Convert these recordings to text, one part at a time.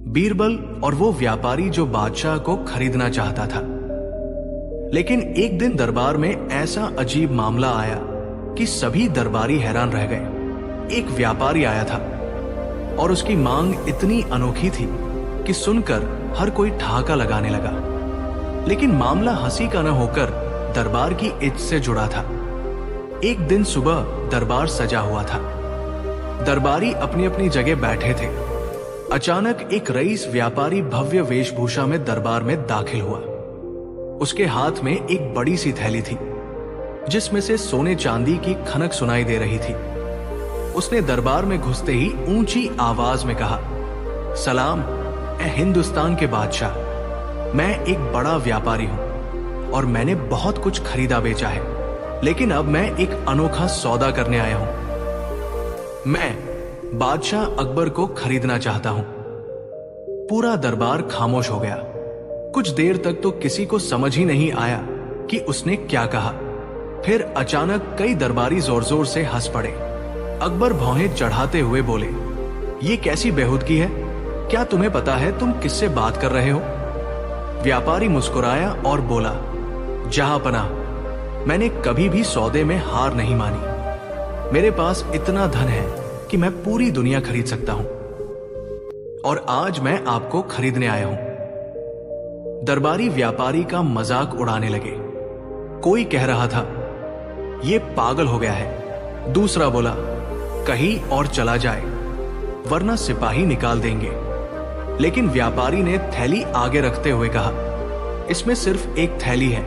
बीरबल और वो व्यापारी जो बादशाह को खरीदना चाहता था। लेकिन एक दिन दरबार में ऐसा अजीब मामला आया कि सभी दरबारी हैरान रह गए। एक व्यापारी आया था और उसकी मांग इतनी अनोखी थी कि सुनकर हर कोई ठहाका लगाने लगा। लेकिन मामला हंसी का न होकर दरबार की इज्जत से जुड़ा था। एक दिन सुबह दरबार सजा हुआ था। दरबारी अपनी अपनी जगह बैठे थे। अचानक एक रईस व्यापारी भव्य वेशभूषा में दरबार में दाखिल हुआ। उसके हाथ में एक बड़ी सी थैली थी जिसमें से सोने चांदी की खनक सुनाई दे रही थी। उसने दरबार में घुसते ही ऊंची आवाज में कहा, सलाम ए हिंदुस्तान के बादशाह, मैं एक बड़ा व्यापारी हूं और मैंने बहुत कुछ खरीदा बेचा है, लेकिन अब मैं एक अनोखा सौदा करने आया हूं। मैं बादशाह अकबर को खरीदना चाहता हूं। पूरा दरबार खामोश हो गया। कुछ देर तक तो किसी को समझ ही नहीं आया कि उसने क्या कहा। फिर अचानक कई दरबारी जोर जोर से हंस पड़े। अकबर भौहें चढ़ाते हुए बोले, ये कैसी बेहूदगी है? क्या तुम्हें पता है तुम किससे बात कर रहे हो? व्यापारी मुस्कुराया और बोला, जहांपनाह, मैंने कभी भी सौदे में हार नहीं मानी। मेरे पास इतना धन है कि मैं पूरी दुनिया खरीद सकता हूं और आज मैं आपको खरीदने आया हूं। दरबारी व्यापारी का मजाक उड़ाने लगे। कोई कह रहा था, ये पागल हो गया है। दूसरा बोला, कहीं और चला जाए वरना सिपाही निकाल देंगे। लेकिन व्यापारी ने थैली आगे रखते हुए कहा, इसमें सिर्फ एक थैली है,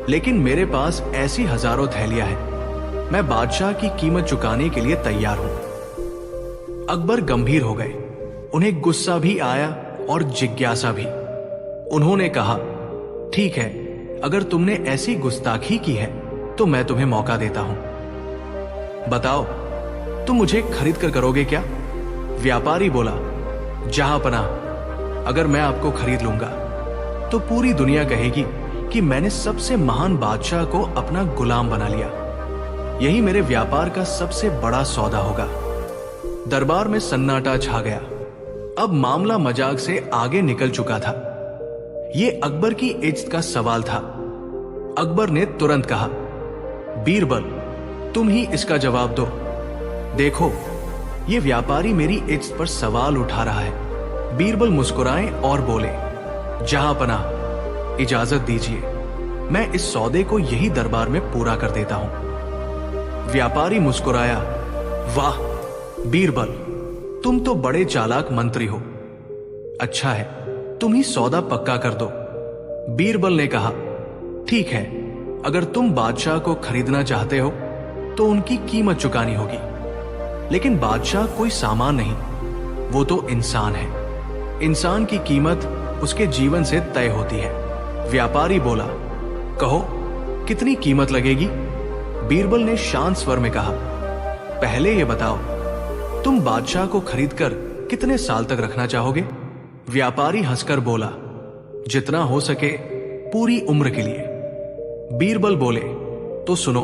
लेकिन मेरे पास ऐसी हजारों थैलियां हैं। मैं बादशाह की कीमत चुकाने के लिए तैयार हूं। अकबर गंभीर हो गए। उन्हें गुस्सा भी आया और जिज्ञासा भी। उन्होंने कहा, ठीक है, अगर तुमने ऐसी गुस्ताखी की है तो मैं तुम्हें मौका देता हूं। बताओ, तुम मुझे खरीद कर करोगे क्या? व्यापारी बोला, जहांपनाह, अगर मैं आपको खरीद लूंगा तो पूरी दुनिया कहेगी कि मैंने सबसे महान बादशाह को अपना गुलाम बना लिया। यही मेरे व्यापार का सबसे बड़ा सौदा होगा। दरबार में सन्नाटा छा गया। अब मामला मजाक से आगे निकल चुका था। यह अकबर की इज्जत का सवाल था। अकबर ने तुरंत कहा, बीरबल, तुम ही इसका जवाब दो। देखो, यह व्यापारी मेरी इज्जत पर सवाल उठा रहा है। बीरबल मुस्कुराए और बोले, जहांपनाह, इजाजत दीजिए, मैं इस सौदे को यही दरबार में पूरा कर देता हूं। व्यापारी मुस्कुराया, वाह बीरबल, तुम तो बड़े चालाक मंत्री हो। अच्छा है, तुम ही सौदा पक्का कर दो। बीरबल ने कहा, ठीक है, अगर तुम बादशाह को खरीदना चाहते हो तो उनकी कीमत चुकानी होगी। लेकिन बादशाह कोई सामान नहीं, वो तो इंसान है। इंसान की कीमत उसके जीवन से तय होती है। व्यापारी बोला, कहो, कितनी कीमत लगेगी? बीरबल ने शांत स्वर में कहा, पहले ये बताओ, तुम बादशाह को खरीदकर कितने साल तक रखना चाहोगे? व्यापारी हंसकर बोला, जितना हो सके पूरी उम्र के लिए। बीरबल बोले, तो सुनो,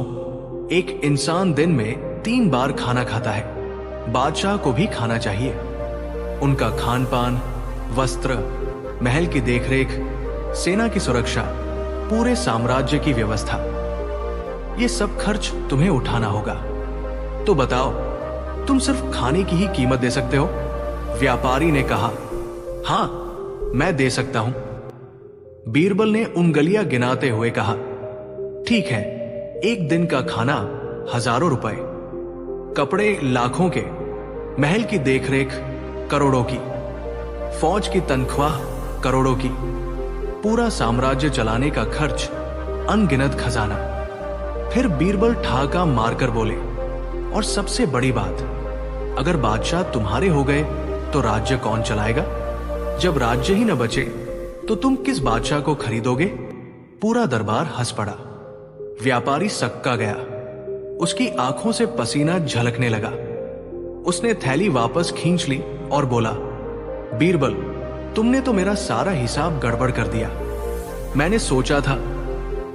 एक इंसान दिन में 3 बार खाना खाता है। बादशाह को भी खाना चाहिए। उनका खान पान, वस्त्र, महल की देखरेख, सेना की सुरक्षा, पूरे साम्राज्य की व्यवस्था, ये सब खर्च तुम्हें उठाना होगा। तो बताओ, तुम सिर्फ खाने की ही कीमत दे सकते हो? व्यापारी ने कहा, हां, मैं दे सकता हूं। बीरबल ने उंगलियां गिनाते हुए कहा, ठीक है, एक दिन का खाना हजारों रुपए, कपड़े लाखों के, महल की देखरेख करोड़ों की, फौज की तनख्वाह करोड़ों की, पूरा साम्राज्य चलाने का खर्च अनगिनत खजाना। फिर बीरबल ठहाका मारकर बोले, और सबसे बड़ी बात, अगर बादशाह तुम्हारे हो गए तो राज्य कौन चलाएगा? जब राज्य ही न बचे तो तुम किस बादशाह को खरीदोगे? पूरा दरबार हंस पड़ा। व्यापारी सक्का गया। उसकी आंखों से पसीना झलकने लगा। उसने थैली वापस खींच ली और बोला, बीरबल, तुमने तो मेरा सारा हिसाब गड़बड़ कर दिया। मैंने सोचा था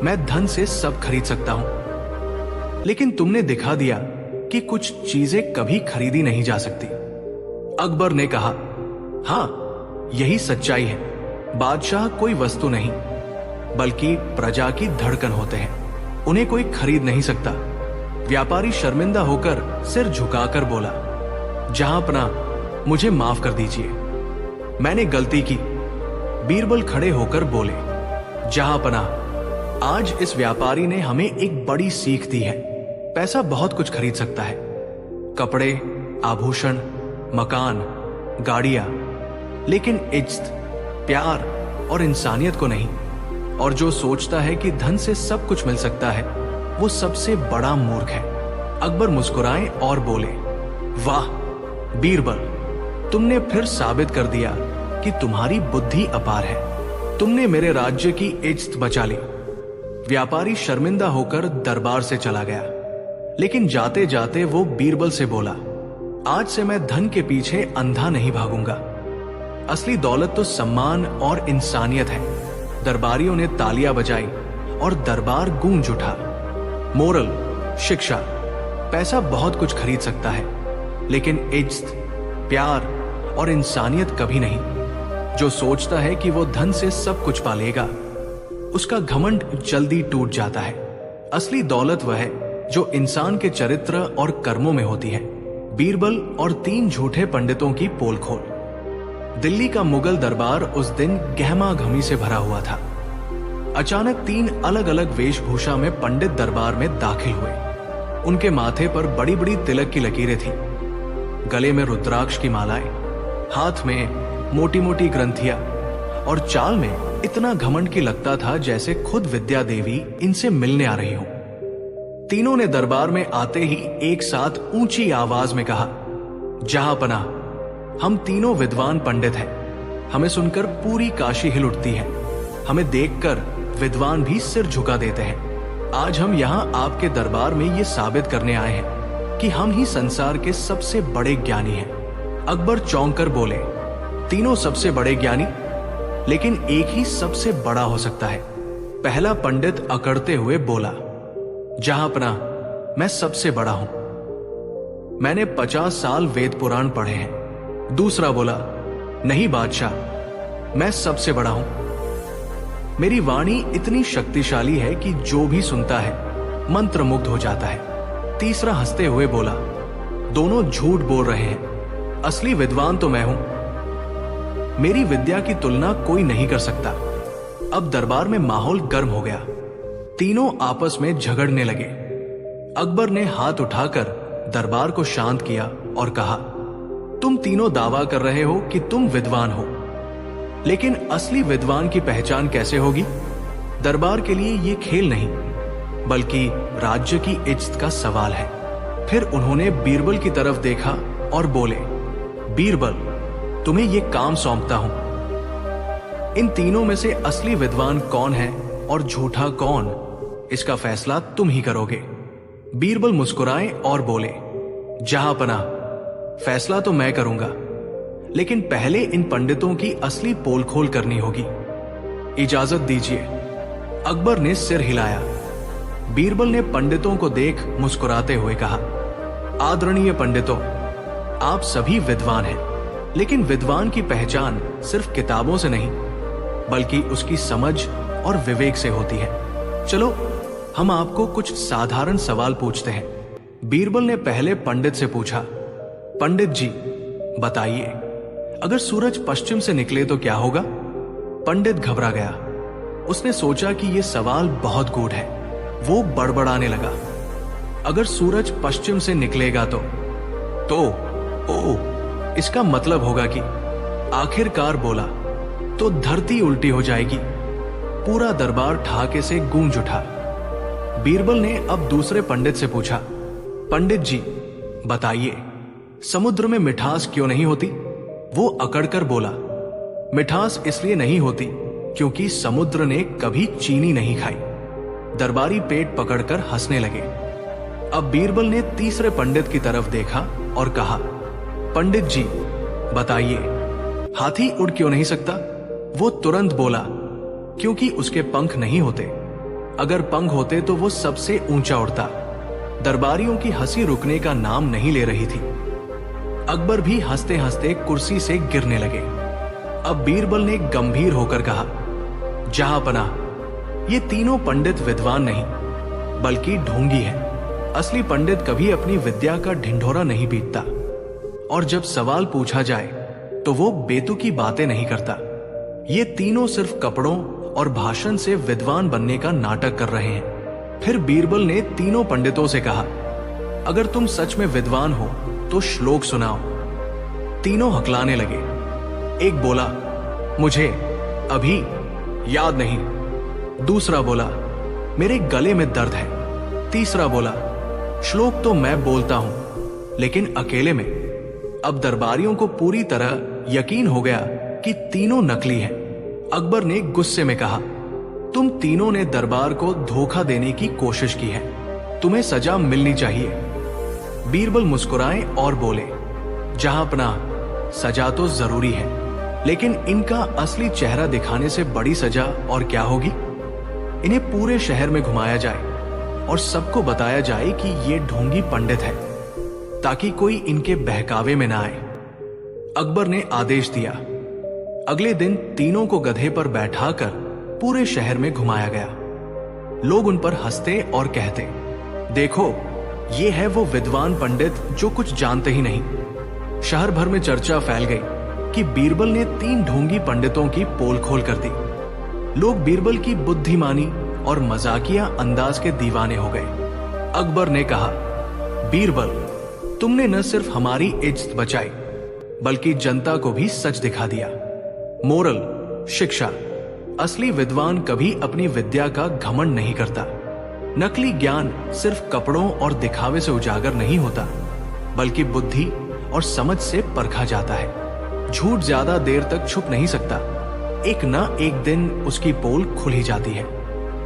मैं धन से सब खरीद सकता हूं, लेकिन तुमने दिखा दिया कि कुछ चीजें कभी खरीदी नहीं जा सकती। अकबर ने कहा, हां, यही सच्चाई है। बादशाह कोई वस्तु नहीं बल्कि प्रजा की धड़कन होते हैं, उन्हें कोई खरीद नहीं सकता। व्यापारी शर्मिंदा होकर सिर झुकाकर बोला, जहांपना मुझे माफ कर दीजिए, मैंने गलती की। बीरबल खड़े होकर बोले, जहांपना आज इस व्यापारी ने हमें एक बड़ी सीख दी है। पैसा बहुत कुछ खरीद सकता है, कपड़े, आभूषण, मकान, गाड़ियां, लेकिन इज्जत, प्यार और इंसानियत को नहीं। और जो सोचता है कि धन से सब कुछ मिल सकता है, वो सबसे बड़ा मूर्ख है। अकबर मुस्कुराए और बोले, वाह बीरबल, तुमने फिर साबित कर दिया कि तुम्हारी बुद्धि अपार है। तुमने मेरे राज्य की इज्जत बचा ली। व्यापारी शर्मिंदा होकर दरबार से चला गया, लेकिन जाते जाते वो बीरबल से बोला, आज से मैं धन के पीछे अंधा नहीं भागूंगा। असली दौलत तो सम्मान और इंसानियत है। दरबारियों ने तालियां बजाई और दरबार गूंज उठा। मोरल, शिक्षा, पैसा बहुत कुछ खरीद सकता है, लेकिन इज्जत, प्यार और इंसानियत कभी नहीं। जो सोचता है कि वो धन से सब कुछ पालेगा, उसका घमंड जल्दी टूट जाता है। असली दौलत वह है जो इंसान के चरित्र और कर्मों में होती है। बीरबल और 3 झूठे पंडितों की पोल खोल। दिल्ली का मुगल दरबार उस दिन गहमा गहमी से भरा हुआ था। अचानक 3 अलग अलग वेशभूषा में पंडित दरबार में दाखिल हुए। उनके माथे पर बड़ी बड़ी तिलक की लकीरें थी, गले में रुद्राक्ष की मालाएं, हाथ में मोटी मोटी ग्रंथियां, और चाल में इतना घमंड की लगता था जैसे खुद विद्या देवी इनसे मिलने आ रही हो। तीनों ने दरबार में आते ही एक साथ ऊंची आवाज में कहा, जहांपना, हम तीनों विद्वान पंडित हैं। हमें सुनकर पूरी काशी हिल उठती है। हमें देखकर विद्वान भी सिर झुका देते हैं। आज हम यहाँ आपके दरबार में ये साबित करने आए हैं कि हम ही संसार के सबसे बड़े ज्ञानी हैं। अकबर चौंक कर बोले, तीनों सबसे बड़े ज्ञानी? लेकिन एक ही सबसे बड़ा हो सकता है। पहला पंडित अकड़ते हुए बोला, जहांपना, मैं सबसे बड़ा हूं। मैंने 50 साल वेद पुराण पढ़े हैं। दूसरा बोला, नहीं बादशाह, मैं सबसे बड़ा हूं। मेरी वाणी इतनी शक्तिशाली है कि जो भी सुनता है मंत्रमुग्ध हो जाता है। तीसरा हंसते हुए बोला, दोनों झूठ बोल रहे हैं। असली विद्वान तो मैं हूं। मेरी विद्या की तुलना कोई नहीं कर सकता। अब दरबार में माहौल गर्म हो गया। तीनों आपस में झगड़ने लगे। अकबर ने हाथ उठाकर दरबार को शांत किया और कहा, तुम तीनों दावा कर रहे हो कि तुम विद्वान हो, लेकिन असली विद्वान की पहचान कैसे होगी? दरबार के लिए यह खेल नहीं, बल्कि राज्य की इज्जत का सवाल है। फिर उन्होंने बीरबल की तरफ देखा और बोले, बीरबल, तुम्हें यह काम सौंपता हूं। इन तीनों में से असली विद्वान कौन है और झूठा कौन, इसका फैसला तुम ही करोगे। बीरबल मुस्कुराए और बोले, जहांपना, फैसला तो मैं करूंगा, लेकिन पहले इन पंडितों की असली पोल खोल करनी होगी। इजाजत दीजिए। अकबर ने सिर हिलाया। बीरबल ने पंडितों को देख मुस्कुराते हुए कहा, आदरणीय पंडितों, आप सभी विद्वान हैं, लेकिन विद्वान की पहचान सिर्फ किताबों से नहीं, बल्कि उसकी समझ और विवेक से होती है। चलो हम आपको कुछ साधारण सवाल पूछते हैं। बीरबल ने पहले पंडित से पूछा, पंडित जी बताइए, अगर सूरज पश्चिम से निकले तो क्या होगा? पंडित घबरा गया। उसने सोचा कि यह सवाल बहुत गूढ़ है। वो बड़बड़ाने लगा, अगर सूरज पश्चिम से निकलेगा तो इसका मतलब होगा कि। आखिरकार बोला, तो धरती उल्टी हो जाएगी। पूरा दरबार ठहाके से गूंज उठा। बीरबल ने अब दूसरे पंडित से पूछा, पंडित जी बताइए, समुद्र में मिठास क्यों नहीं होती? वो अकड़कर बोला, मिठास इसलिए नहीं होती क्योंकि समुद्र ने कभी चीनी नहीं खाई। दरबारी पेट पकड़कर हंसने लगे। अब बीरबल ने तीसरे पंडित की तरफ देखा और कहा, पंडित जी बताइए, हाथी उड़ क्यों नहीं सकता? वो तुरंत बोला, क्योंकि उसके पंख नहीं होते। अगर पंख होते तो वो सबसे ऊंचा उड़ता। दरबारियों की हंसी रुकने का नाम नहीं ले रही थी। अकबर भी हंसते हंसते कुर्सी से गिरने लगे। अब बीरबल ने गंभीर होकर कहा, जहांपनाह, ये तीनों पंडित विद्वान नहीं बल्कि ढोंगी हैं। असली पंडित कभी अपनी विद्या का ढिंढोरा नहीं पीटता, और जब सवाल पूछा जाए तो वो बेतुकी बातें नहीं करता। ये तीनों सिर्फ कपड़ों और भाषण से विद्वान बनने का नाटक कर रहे हैं। फिर बीरबल ने तीनों पंडितों से कहा, अगर तुम सच में विद्वान हो तो श्लोक सुनाओ। तीनों हकलाने लगे। एक बोला, मुझे अभी याद नहीं। दूसरा बोला, मेरे गले में दर्द है। तीसरा बोला, श्लोक तो मैं बोलता हूं लेकिन अकेले में। अब दरबारियों को पूरी तरह यकीन हो गया कि तीनों नकली हैं। अकबर ने गुस्से में कहा, तुम तीनों ने दरबार को धोखा देने की कोशिश की है, तुम्हें सजा मिलनी चाहिए। बीरबल मुस्कुराए और बोले, जहांपनाह, सजा तो जरूरी है, लेकिन इनका असली चेहरा दिखाने से बड़ी सजा और क्या होगी। इन्हें पूरे शहर में घुमाया जाए और सबको बताया जाए कि ये ढोंगी पंडित है, ताकि कोई इनके बहकावे में ना आए। अकबर ने आदेश दिया। अगले दिन तीनों को गधे पर बैठाकर पूरे शहर में घुमाया गया। लोग उन पर हंसते और कहते, देखो, ये है वो विद्वान पंडित जो कुछ जानते ही नहीं। शहर भर में चर्चा फैल गई कि बीरबल ने 3 ढोंगी पंडितों की पोल खोल कर दी। लोग बीरबल की बुद्धिमानी और मजाकिया अंदाज के दीवाने हो गए। अकबर ने कहा, बीरबल, तुमने न सिर्फ हमारी इज्जत बचाई बल्कि जनता को भी सच दिखा दिया। मोरल, शिक्षा, असली विद्वान कभी अपनी विद्या का घमंड नहीं करता। नकली ज्ञान सिर्फ कपड़ों और दिखावे से उजागर नहीं होता, बल्कि बुद्धि और समझ से परखा जाता है। झूठ ज्यादा देर तक छुप नहीं सकता, एक ना एक दिन उसकी पोल खुल ही जाती है।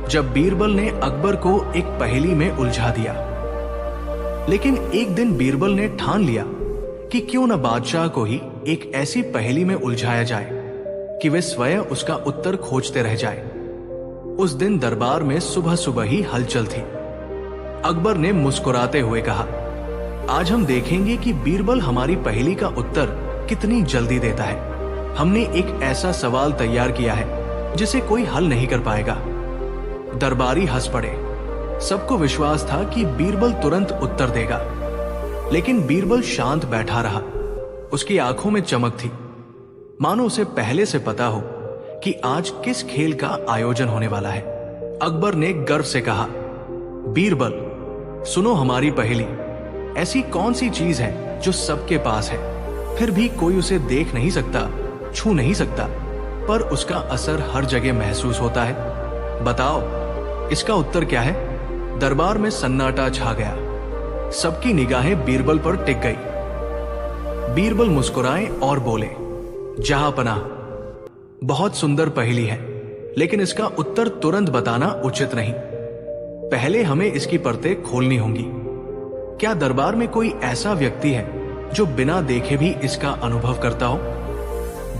जब बीरबल ने अकबर को एक पहेली में उलझा दिया, लेकिन एक दिन बीरबल ने ठान लिया कि क्यों न बादशाह को ही एक ऐसी पहेली में उलझाया जाए कि वे स्वयं उसका उत्तर खोजते रह जाए। उस दिन दरबार में सुबह सुबह ही हलचल थी। अकबर ने मुस्कुराते हुए कहा, आज हम देखेंगे कि बीरबल हमारी पहेली का उत्तर कितनी जल्दी देता है। हमने एक ऐसा सवाल तैयार किया है जिसे कोई हल नहीं कर पाएगा। दरबारी हंस पड़े। सबको विश्वास था कि बीरबल तुरंत उत्तर देगा, लेकिन बीरबल शांत बैठा रहा। उसकी आंखों में चमक थी, मानो उसे पहले से पता हो कि आज किस खेल का आयोजन होने वाला है। अकबर ने गर्व से कहा, बीरबल, सुनो हमारी पहेली। ऐसी कौन सी चीज है जो सबके पास है, फिर भी कोई उसे देख नहीं सकता, छू नहीं सकता, पर उसका असर हर जगह महसूस होता है? बताओ, इसका उत्तर क्या है? दरबार में सन्नाटा छा गया। सबकी निगाहें बीरबल पर टिक गई। बीरबल मुस्कुराए और बोले, जहांपनाह, बहुत सुंदर पहेली है, लेकिन इसका उत्तर तुरंत बताना उचित नहीं। पहले हमें इसकी परतें खोलनी होंगी। क्या दरबार में कोई ऐसा व्यक्ति है जो बिना देखे भी इसका अनुभव करता हो?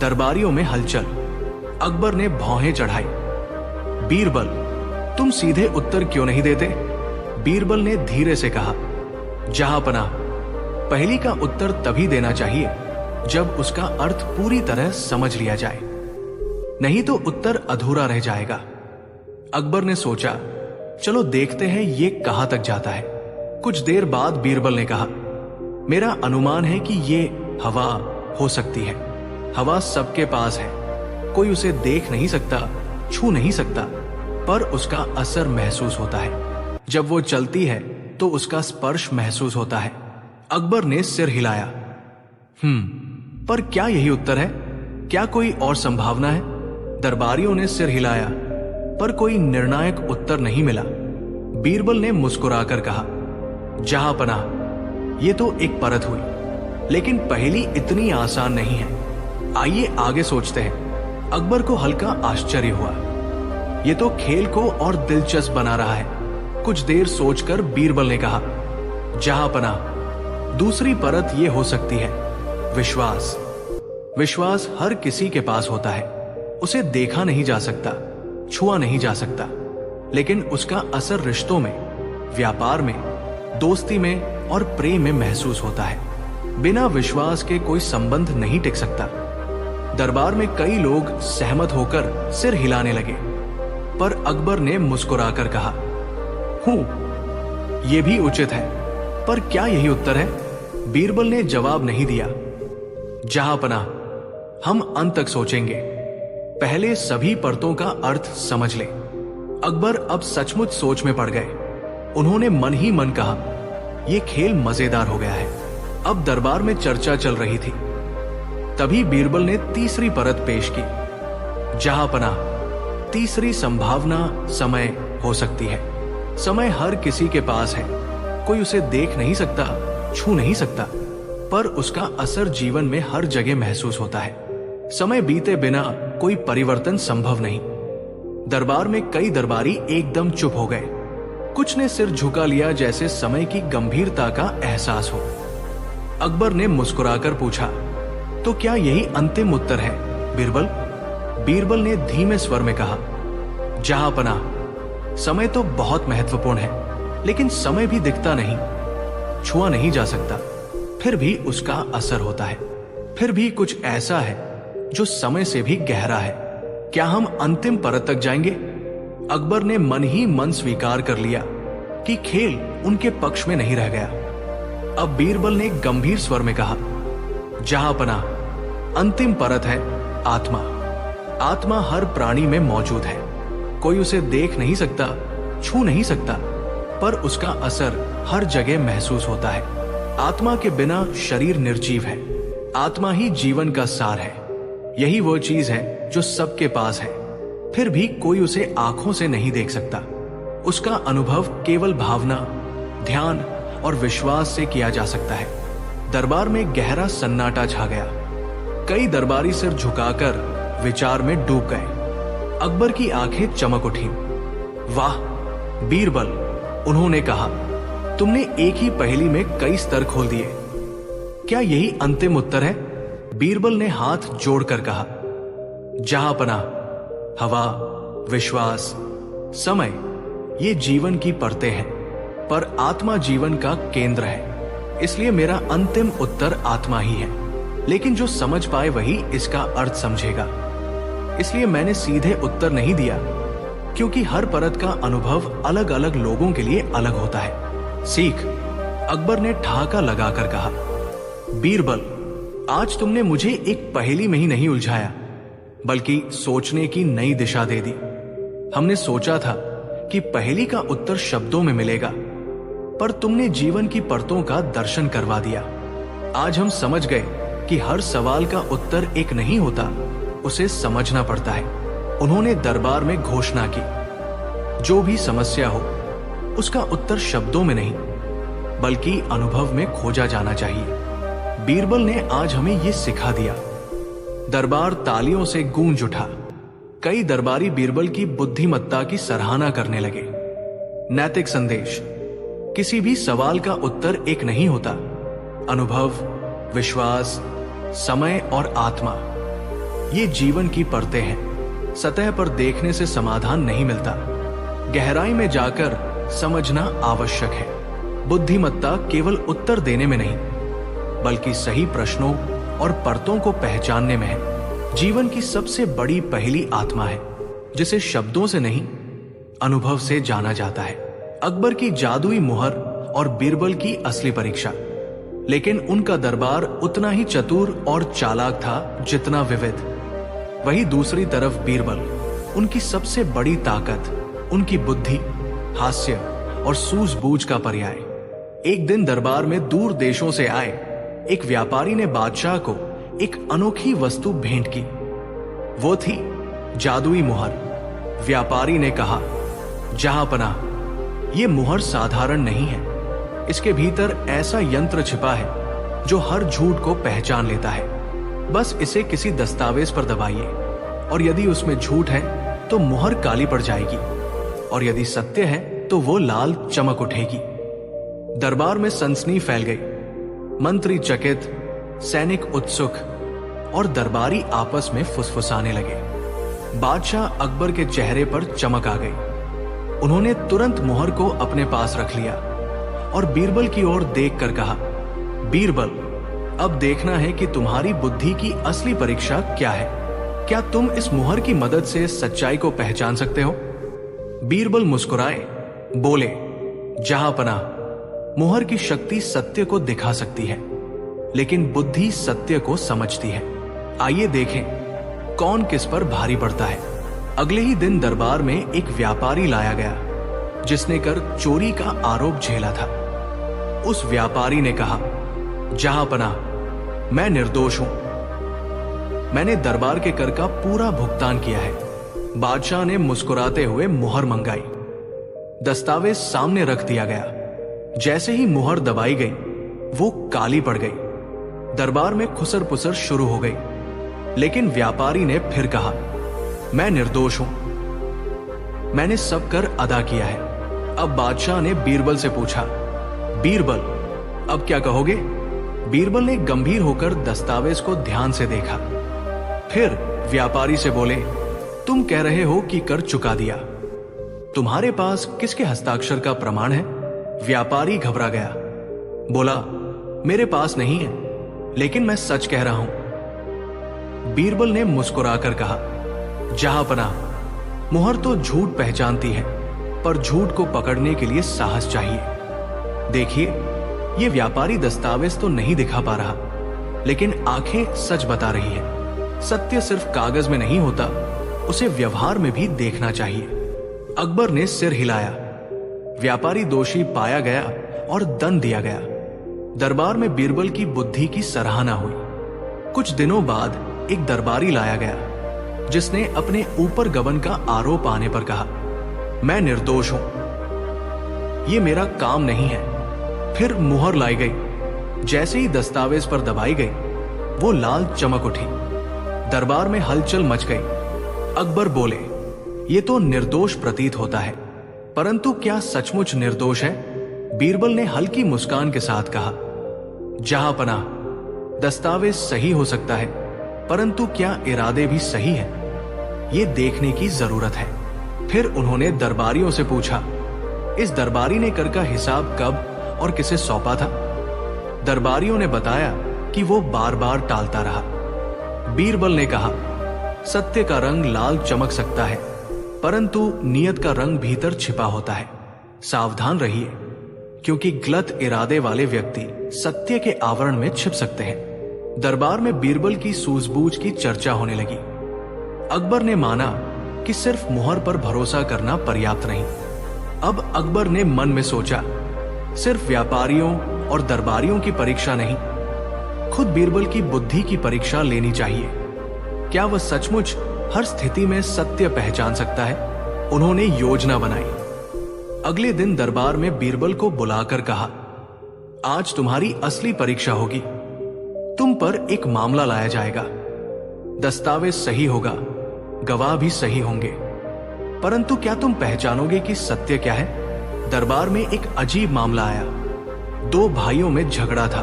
दरबारियों में हलचल। अकबर ने भौहें चढ़ाई। बीरबल, तुम सीधे उत्तर क्यों नहीं देते? बीरबल ने धीरे से कहा, जहांपनाह, पहेली का उत्तर तभी देना चाहिए जब उसका अर्थ पूरी तरह समझ लिया जाए, नहीं तो उत्तर अधूरा रह जाएगा। अकबर ने सोचा, चलो देखते हैं ये कहां तक जाता है। कुछ देर बाद बीरबल ने कहा, मेरा अनुमान है कि ये हवा हो सकती है। हवा सबके पास है, कोई उसे देख नहीं सकता, छू नहीं सकता, पर उसका असर महसूस होता है। जब वो चलती है तो उसका स्पर्श महसूस होता है। अकबर ने सिर हिलाया। पर क्या यही उत्तर है? क्या कोई और संभावना है? दरबारियों ने सिर हिलाया, पर कोई निर्णायक उत्तर नहीं मिला। बीरबल ने मुस्कुराकर कहा, जहांपनाह, ये तो एक परत हुई, लेकिन पहेली इतनी आसान नहीं है। आइए आगे सोचते हैं। अकबर को हल्का आश्चर्य हुआ। ये तो खेल को और दिलचस्प बना रहा है। कुछ देर सोचकर बीरबल ने कहा, जहांपनाह, दूसरी परत ये हो सकती है, विश्वास। विश्वास हर किसी के पास होता है। उसे देखा नहीं जा सकता, छुआ नहीं जा सकता, लेकिन उसका असर रिश्तों में, व्यापार में, दोस्ती में और प्रेम में महसूस होता है। बिना विश्वास के कोई संबंध नहीं टिक सकता। दरबार में कई लोग सहमत होकर सिर हिलाने लगे, पर अकबर ने मुस्कुराकर कहा, हूं, यह भी उचित है, पर क्या यही उत्तर है? बीरबल ने जवाब नहीं दिया। जहांपनाह, हम अंत तक सोचेंगे, पहले सभी परतों का अर्थ समझ ले। अकबर अब सचमुच सोच में पड़ गए। उन्होंने मन ही मन कहा, यह खेल मजेदार हो गया है। अब दरबार में चर्चा चल रही थी। तभी बीरबल ने तीसरी परत पेश की। जहांपनाह, तीसरी संभावना समय हो सकती है। समय हर किसी के पास है, कोई उसे देख नहीं सकता, छू नहीं सकता, पर उसका असर जीवन में हर जगह महसूस होता है। समय बीते बिना कोई परिवर्तन संभव नहीं। दरबार में कई दरबारी एकदम चुप हो गए। कुछ ने सिर झुका लिया, जैसे समय की गंभीरता का एहसास हो। अकबर ने मुस्कुराकर पूछा, तो क्या यही अंतिम उत्तर है बीरबल? बीरबल ने धीमे स्वर में कहा, जहांपनाह, समय तो बहुत महत्वपूर्ण है, लेकिन समय भी दिखता नहीं, छुआ नहीं जा सकता, फिर भी उसका असर होता है। फिर भी कुछ ऐसा है जो समय से भी गहरा है। क्या हम अंतिम परत तक जाएंगे? अकबर ने मन ही मन स्वीकार कर लिया कि खेल उनके पक्ष में नहीं रह गया। अब बीरबल ने गंभीर स्वर में कहा, जहांपनाह, अंतिम परत है आत्मा। आत्मा हर प्राणी में मौजूद है। कोई उसे देख नहीं सकता, छू नहीं सकता, पर उसका असर हर जगह महसूस होता है। आत्मा के बिना शरीर निर्जीव है। आत्मा ही जीवन का सार है। यही वो चीज है जो सबके पास है, फिर भी कोई उसे आंखों से नहीं देख सकता। उसका अनुभव केवल भावना, ध्यान और विश्वास से किया जा सकता है। दरबार में गहरा सन्नाटा छा गया। कई दरबारी सिर झुकाकर विचार में डूब गए। अकबर की आंखें चमक उठी। वाह बीरबल, उन्होंने कहा, तुमने एक ही पहेली में कई स्तर खोल दिए। क्या यही अंतिम उत्तर है? बीरबल ने हाथ जोड़कर कहा, जहांपनाह, हवा, विश्वास, समय, ये जीवन की परतें हैं, पर आत्मा जीवन का केंद्र है। इसलिए मेरा अंतिम उत्तर आत्मा ही है। लेकिन जो समझ पाए वही इसका अर्थ समझेगा। इसलिए मैंने सीधे उत्तर नहीं दिया, क्योंकि हर परत का अनुभव अलग अलग लोगों के लिए अलग होता है। सीख, अकबर ने ठहाका लगाकर कहा, बीरबल, आज तुमने मुझे एक पहेली में ही नहीं उलझाया, बल्कि सोचने की नई दिशा दे दी। हमने सोचा था कि पहेली का उत्तर शब्दों में मिलेगा, पर तुमने जीवन की परतों का दर्शन करवा दिया। आज हम समझ गए कि हर सवाल का उत्तर एक नहीं होता, उसे समझना पड़ता है। उन्होंने दरबार में घोषणा की, जो भी समस्या हो उसका उत्तर शब्दों में नहीं बल्कि अनुभव में खोजा जाना चाहिए। बीरबल ने आज हमें यह सिखा दिया। दरबार तालियों से गूंज उठा। कई दरबारी बीरबल की बुद्धिमत्ता की सराहना करने लगे। नैतिक संदेश, किसी भी सवाल का उत्तर एक नहीं होता। अनुभव, विश्वास, समय और आत्मा, ये जीवन की परतें हैं। सतह पर देखने से समाधान नहीं मिलता, गहराई में जाकर समझना आवश्यक है। बुद्धिमत्ता केवल उत्तर देने में नहीं, बल्कि सही प्रश्नों और परतों को पहचानने में है। जीवन की सबसे बड़ी पहेली आत्मा है, जिसे शब्दों से नहीं, अनुभव से जाना जाता है। अकबर की जादुई मुहर और बीरबल की असली परीक्षा। लेकिन उनका दरबार उतना ही चतुर और चालाक था जितना विविध। वही दूसरी तरफ बीरबल, उनकी सबसे बड़ी ताकत, उनकी बुद्धि, हास्य और सूझबूझ का पर्याय। एक दिन दरबार में दूर देशों से आए एक व्यापारी ने बादशाह को एक अनोखी वस्तु भेंट की। वो थी जादुई मुहर। व्यापारी ने कहा, जहांपनाह, ये मुहर साधारण नहीं है। इसके भीतर ऐसा यंत्र छिपा है जो हर झूठ को पहचान लेता है। बस इसे किसी दस्तावेज पर दबाइए, और यदि उसमें झूठ है तो मुहर काली पड़ जाएगी, और यदि सत्य है तो वो लाल चमक उठेगी। दरबार में सनसनी फैल गई। मंत्री चकित, सैनिक उत्सुक और दरबारी आपस में फुसफुसाने लगे। बादशाह अकबर के चेहरे पर चमक आ गई। उन्होंने तुरंत मुहर को अपने पास रख लिया और बीरबल की ओर देखकर कहा, बीरबल, अब देखना है कि तुम्हारी बुद्धि की असली परीक्षा क्या है। क्या तुम इस मुहर की मदद से सच्चाई को पहचान सकते हो? बीरबल मुस्कुराए, बोले, जहांपनाह, मुहर की शक्ति सत्य को दिखा सकती है, लेकिन बुद्धि सत्य को समझती है। आइए देखें कौन किस पर भारी पड़ता है। अगले ही दिन दरबार में एक व्यापारी लाया गया जिसने कर चोरी का आरोप झेला था। उस व्यापारी ने कहा, जहांपनाह, मैं निर्दोष हूं। मैंने दरबार के कर का पूरा भुगतान किया है। बादशाह ने मुस्कुराते हुए मुहर मंगाई। दस्तावेज सामने रख दिया गया। जैसे ही मुहर दबाई गई, वो काली पड़ गई। दरबार में खुसर पुसर शुरू हो गई। लेकिन व्यापारी ने फिर कहा, मैं निर्दोष हूं। मैंने सब कर अदा किया है। अब बादशाह ने बीरबल से पूछा, बीरबल, अब क्या कहोगे? बीरबल ने गंभीर होकर दस्तावेज को ध्यान से देखा। फिर व्यापारी से बोले, तुम कह रहे हो कि कर चुका दिया। तुम्हारे पास किसके हस्ताक्षर का प्रमाण है? व्यापारी घबरा गया, बोला, मेरे पास नहीं है, लेकिन मैं सच कह रहा हूं। बीरबल ने मुस्कुराकर कहा, जहांपनाह, मुहर तो झूठ पहचानती है, पर झूठ को पकड़ने के लिए साहस चाहिए। देखिए, ये व्यापारी दस्तावेज तो नहीं दिखा पा रहा, लेकिन आंखें सच बता रही है। सत्य सिर्फ कागज में नहीं होता, उसे व्यवहार में भी देखना चाहिए। अकबर ने सिर हिलाया। व्यापारी दोषी पाया गया और दंड दिया गया। दरबार में बीरबल की बुद्धि की सराहना हुई। कुछ दिनों बाद एक दरबारी लाया गया जिसने अपने ऊपर गबन का आरोप आने पर कहा, मैं निर्दोष हूं, ये मेरा काम नहीं है। फिर मुहर लाई गई। जैसे ही दस्तावेज पर दबाई गई, वो लाल चमक उठी। दरबार में हलचल मच गई। अकबर बोले, ये तो निर्दोष प्रतीत होता है, परंतु क्या सचमुच निर्दोष है? बीरबल ने हल्की मुस्कान के साथ कहा, जहांपनाह, दस्तावेज सही हो सकता है, परंतु क्या इरादे भी सही है? ये देखने की जरूरत है। फिर उन्होंने दरबारियों से पूछा, इस दरबारी ने कर का हिसाब कब और किसे सौंपा था? दरबारियों ने बताया कि वो बार बार टालता रहा। बीरबल ने कहा, सत्य का रंग लाल चमक सकता है, परंतु नियत का रंग भीतर छिपा होता है। सावधान रहिए, क्योंकि गलत इरादे वाले व्यक्ति सत्य के आवरण में छिप सकते हैं। दरबार में बीरबल की सूझबूझ की चर्चा होने लगी। अकबर ने माना कि सिर्फ मुहर पर भरोसा करना पर्याप्त नहीं। अब अकबर ने मन में सोचा, सिर्फ व्यापारियों और दरबारियों की परीक्षा नहीं, खुद बीरबल की बुद्धि की परीक्षा लेनी चाहिए। क्या वह सचमुच हर स्थिति में सत्य पहचान सकता है? उन्होंने योजना बनाई। अगले दिन दरबार में बीरबल को बुलाकर कहा, आज तुम्हारी असली परीक्षा होगी। तुम पर एक मामला लाया जाएगा। दस्तावेज सही होगा, गवाह भी सही होंगे, परंतु क्या तुम पहचानोगे कि सत्य क्या है? दरबार में एक अजीब मामला आया। दो भाइयों में झगड़ा था।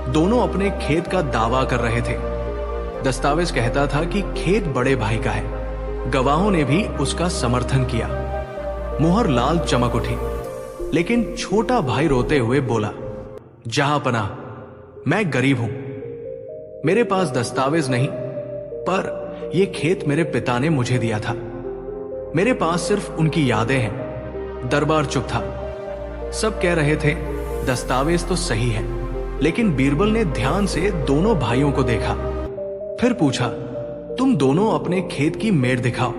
दोनों अपने खेत का दावा कर रहे थे। दस्तावेज कहता था कि खेत बड़े भाई का है। गवाहों ने भी उसका समर्थन किया। मुहर लाल चमक उठी, लेकिन छोटा भाई रोते हुए बोला, जहांपनाह, मैं गरीब हूं, मेरे पास दस्तावेज नहीं, पर यह खेत मेरे पिता ने मुझे दिया था। मेरे पास सिर्फ उनकी यादें हैं। दरबार चुप था। सब कह रहे थे दस्तावेज तो सही है, लेकिन बीरबल ने ध्यान से दोनों भाइयों को देखा। फिर पूछा, तुम दोनों अपने खेत की मेड़ दिखाओ।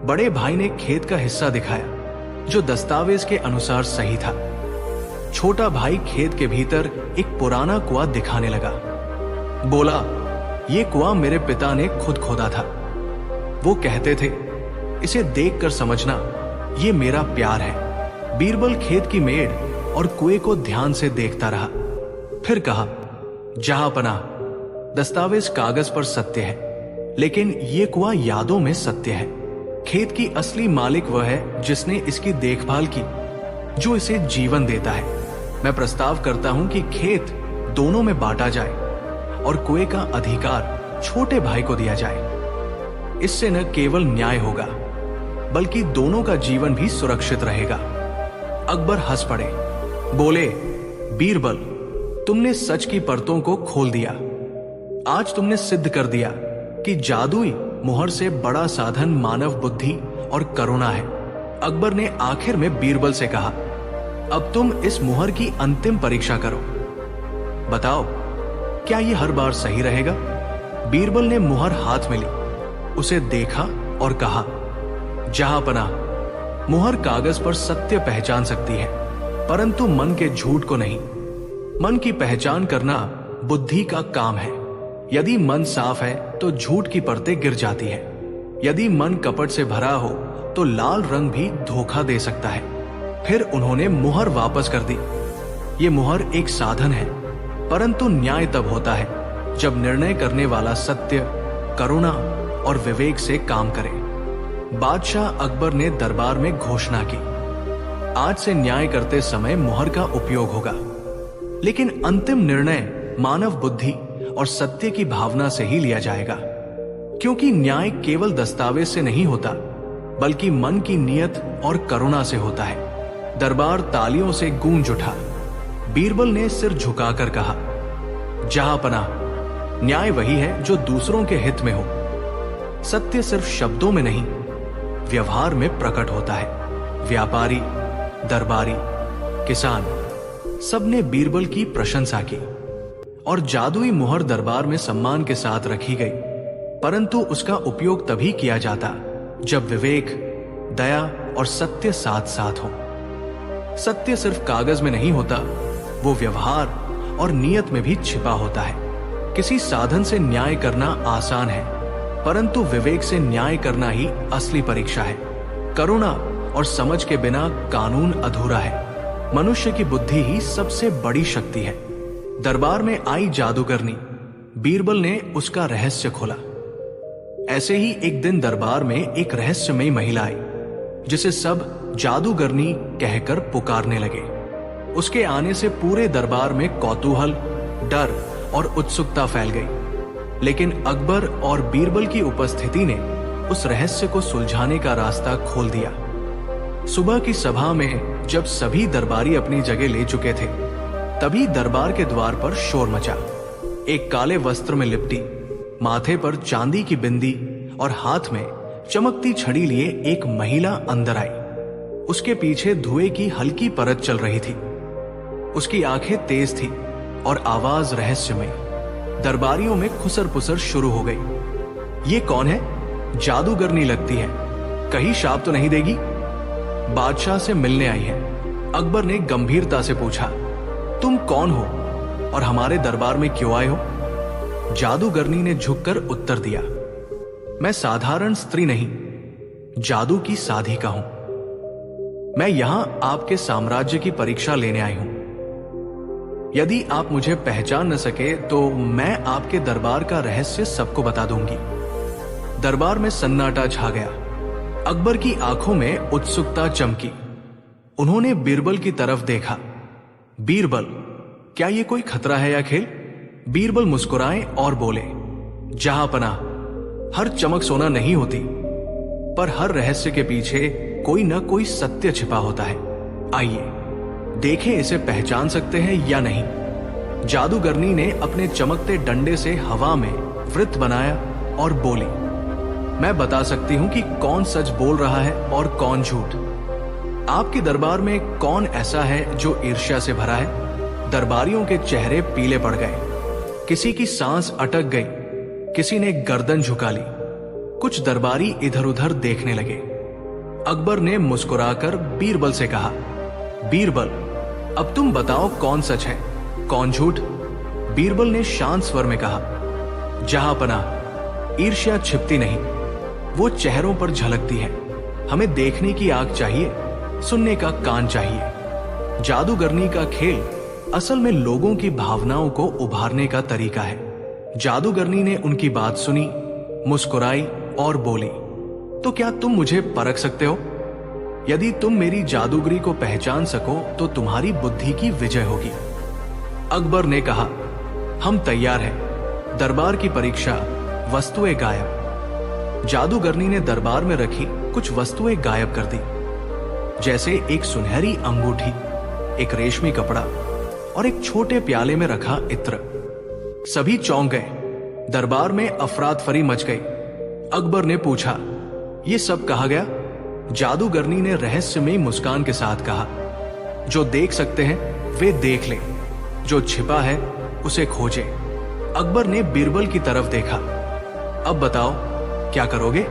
बड़े भाई ने खेत का हिस्सा दिखाया, जो दस्तावेज के अनुसार सही था। छोटा भाई खेत के भीतर एक पुराना कुआं दिखाने लगा। बोला, यह कुआं मेरे पिता ने खुद खोदा था। वो कहते थे, इसे देखकर समझना, ये मेरा प्यार है। बीरबल खेत की मेड़ और कुएं को ध्यान से देखता रहा। फिर कहा, जहांपनाह, दस्तावेज कागज पर सत्य है, लेकिन ये कुआं यादों में सत्य है। खेत की असली मालिक वह है जिसने इसकी देखभाल की, जो इसे जीवन देता है। मैं प्रस्ताव करता हूं कि खेत दोनों में बांटा जाए और कुएं का अधिकार छोटे भाई को दिया जाए। इससे न केवल न्याय होगा, बल्कि दोनों का जीवन भी सुरक्षित रहेगा। अकबर हंस पड़े, बोले, बीरबल, तुमने सच की परतों को खोल दिया। आज तुमने सिद्ध कर दिया कि जादुई मुहर से बड़ा साधन मानव बुद्धि और करुणा है। अकबर ने आखिर में बीरबल से कहा, अब तुम इस मुहर की अंतिम परीक्षा करो। बताओ, क्या यह हर बार सही रहेगा? बीरबल ने मुहर हाथ में ली, उसे देखा और कहा, जहांपनाह, मुहर कागज पर सत्य पहचान सकती है, परंतु मन के झूठ को नहीं। मन की पहचान करना बुद्धि का काम है। यदि मन साफ है तो झूठ की परतें गिर जाती है। यदि मन कपट से भरा हो तो लाल रंग भी धोखा दे सकता है। फिर उन्होंने मुहर वापस कर दी। ये मुहर एक साधन है, परंतु न्याय तब होता है जब निर्णय करने वाला सत्य, करुणा और विवेक से काम करे। बादशाह अकबर ने दरबार में घोषणा की, आज से न्याय करते समय मुहर का उपयोग होगा, लेकिन अंतिम निर्णय मानव बुद्धि और सत्य की भावना से ही लिया जाएगा, क्योंकि न्याय केवल दस्तावेज से नहीं होता, बल्कि मन की नियत और करुणा से होता है। दरबार तालियों से गूंज उठा। बीरबल ने सिर झुकाकर कहा, जहांपनाह, न्याय वही है जो दूसरों के हित में हो। सत्य सिर्फ शब्दों में नहीं, व्यवहार में प्रकट होता है। व्यापारी, दरबारी, किसान, सबने बीरबल की प्रशंसा की और जादुई मुहर दरबार में सम्मान के साथ रखी गई, परंतु उसका उपयोग तभी किया जाता जब विवेक, दया और सत्य साथ साथ हो। सत्य सिर्फ कागज में नहीं होता, वो व्यवहार और नियत में भी छिपा होता है। किसी साधन से न्याय करना आसान है, परंतु विवेक से न्याय करना ही असली परीक्षा है। करुणा और समझ के बिना कानून अधूरा है। मनुष्य की बुद्धि ही सबसे बड़ी शक्ति है। दरबार में आई जादूगरनी, बीरबल ने उसका रहस्य खोला। ऐसे ही एक दिन दरबार में एक रहस्यमयी महिला आई, जिसे सब जादूगरनी कहकर पुकारने लगे। उसके आने से पूरे दरबार में कौतूहल, डर और उत्सुकता फैल गई, लेकिन अकबर और बीरबल की उपस्थिति ने उस रहस्य को सुलझाने का रास्ता खोल दिया। सुबह की सभा में जब सभी दरबारी अपनी जगह ले चुके थे, तभी दरबार के द्वार पर शोर मचा। एक काले वस्त्र में लिपटी, माथे पर चांदी की बिंदी और हाथ में चमकती छड़ी लिए एक महिला अंदर आई। उसके पीछे धुएं की हल्की परत चल रही थी। उसकी आंखें तेज थी और आवाज रहस्यमय। दरबारियों में खुसर पुसर शुरू हो गई। ये कौन है? जादूगरनी लगती है, कहीं शाप तो नहीं देगी? बादशाह से मिलने आई है। अकबर ने गंभीरता से पूछा, तुम कौन हो और हमारे दरबार में क्यों आए हो? जादूगरनी ने झुककर उत्तर दिया, मैं साधारण स्त्री नहीं, जादू की साधिका हूं। मैं यहां आपके साम्राज्य की परीक्षा लेने आई हूं। यदि आप मुझे पहचान न सके तो मैं आपके दरबार का रहस्य सबको बता दूंगी। दरबार में सन्नाटा छा गया। अकबर की आंखों में उत्सुकता चमकी। उन्होंने बीरबल की तरफ देखा। बीरबल, क्या ये कोई खतरा है या खेल? बीरबल मुस्कुराए और बोले, जहांपनाह, हर चमक सोना नहीं होती, पर हर रहस्य के पीछे कोई न कोई सत्य छिपा होता है। आइए देखें, इसे पहचान सकते हैं या नहीं। जादूगरनी ने अपने चमकते डंडे से हवा में वृत्त बनाया और बोली, मैं बता सकती हूं कि कौन सच बोल रहा है और कौन झूठ। आपके दरबार में कौन ऐसा है जो ईर्ष्या से भरा है? दरबारियों के चेहरे पीले पड़ गए। किसी की सांस अटक गई, किसी ने गर्दन झुका ली। कुछ दरबारी इधर उधर देखने लगे। अकबर ने मुस्कुराकर बीरबल से कहा, बीरबल, अब तुम बताओ कौन सच है, कौन झूठ? बीरबल ने शांत स्वर में कहा, जहांपनाह, ईर्ष्या छिपती नहीं, वो चेहरों पर झलकती है। हमें देखने की आंख चाहिए, सुनने का कान चाहिए। जादूगरनी का खेल असल में लोगों की भावनाओं को उभारने का तरीका है। जादूगरनी ने उनकी बात सुनी, मुस्कुराई और बोली, तो क्या तुम मुझे परख सकते हो? यदि तुम मेरी जादूगरी को पहचान सको तो तुम्हारी बुद्धि की विजय होगी। अकबर ने कहा, हम तैयार हैं। दरबार की परीक्षा, वस्तुएं गायब। जादूगरनी ने दरबार में रखी कुछ वस्तुएं गायब कर दी, जैसे एक सुनहरी अंगूठी, एक रेशमी कपड़ा और एक छोटे प्याले में रखा इत्र। सभी चौंक गए। दरबार में अफरातफरी मच गई। अकबर ने पूछा, ये सब कहा गया? जादूगरनी ने रहस्यमयी मुस्कान के साथ कहा, जो देख सकते हैं वे देख लें, जो छिपा है उसे खोजे। अकबर ने बीरबल की तरफ देखा। अब बताओ क्या करोगे?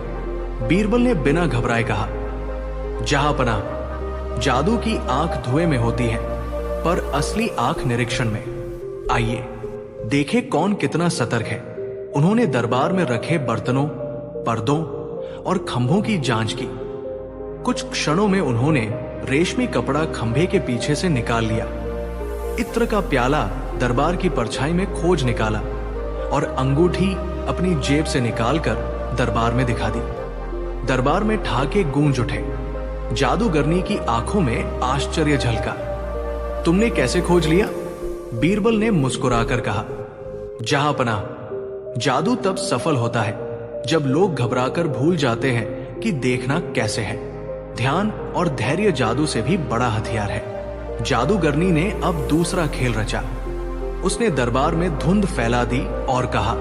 बीरबल ने बिना घबराए कहा, जहांपना, जादू की आंख धुएं में होती है, पर असली आंख निरीक्षण में। आइए देखे कौन कितना सतर्क है। उन्होंने दरबार में रखे बर्तनों, पर्दों और खंभों की जांच की। कुछ क्षणों में उन्होंने रेशमी कपड़ा खंभे के पीछे से निकाल लिया। इत्र का प्याला दरबार की परछाई में खोज निकाला और अंगूठी अपनी जेब से निकालकर दरबार में दिखा दी। दरबार में ठाके गूंज उठे। जादूगरनी की आंखों में आश्चर्य झलका। तुमने कैसे खोज लिया? बीरबल ने मुस्कुराकर कहा, जहांपना, जादू तब सफल होता है जब लोग घबराकर भूल जाते हैं कि देखना कैसे है। ध्यान और धैर्य जादू से भी बड़ा हथियार है। जादूगरनी ने अब दूसरा खेल रचा। उसने दरबार में धुंध फैला दी और कहा,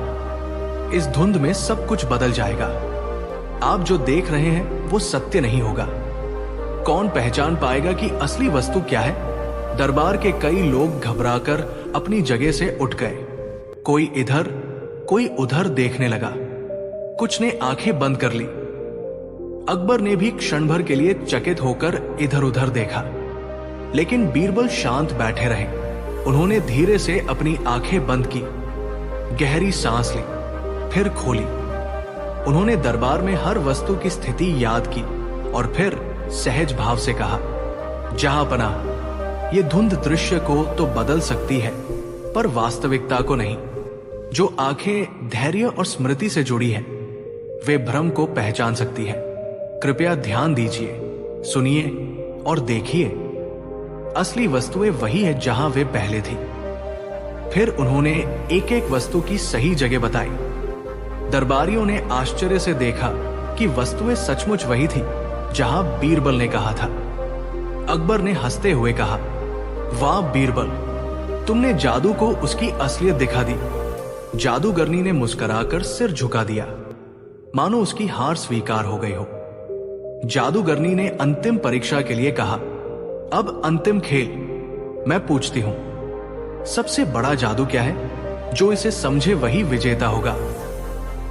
इस धुंध में सब कुछ बदल जाएगा। आप जो देख रहे हैं वो सत्य नहीं होगा। कौन पहचान पाएगा कि असली वस्तु क्या है? दरबार के कई लोग घबराकर अपनी जगह से उठ गए। कोई इधर, कोई उधर देखने लगा। कुछ ने आंखें बंद कर ली। अकबर ने भी क्षण भर के लिए चकित होकर इधर उधर देखा, लेकिन बीरबल शांत बैठे रहे। उन्होंने धीरे से अपनी आंखें बंद की, गहरी सांस ली, फिर खोली। उन्होंने दरबार में हर वस्तु की स्थिति याद की और फिर सहज भाव से कहा, जहांपना, ये धुंध दृश्य को तो बदल सकती है, पर वास्तविकता को नहीं। जो आंखें धैर्य और स्मृति से जुड़ी है, वे भ्रम को पहचान सकती है। कृपया ध्यान दीजिए, सुनिए और देखिए। असली वस्तुएं वही है जहां वे पहले थी। फिर उन्होंने एक एक वस्तु की सही जगह बताई। दरबारियों ने आश्चर्य से देखा कि वस्तुएं सचमुच वही थी जहां बीरबल ने कहा था। अकबर ने हंसते हुए कहा, वाह बीरबल, तुमने जादू को उसकी असलियत दिखा दी। जादूगरनी ने मुस्कुराकर सिर झुका दिया, मानो उसकी हार स्वीकार हो गई हो। जादूगरनी ने अंतिम परीक्षा के लिए कहा, अब अंतिम खेल। मैं पूछती हूं, सबसे बड़ा जादू क्या है? जो इसे समझे वही विजेता होगा।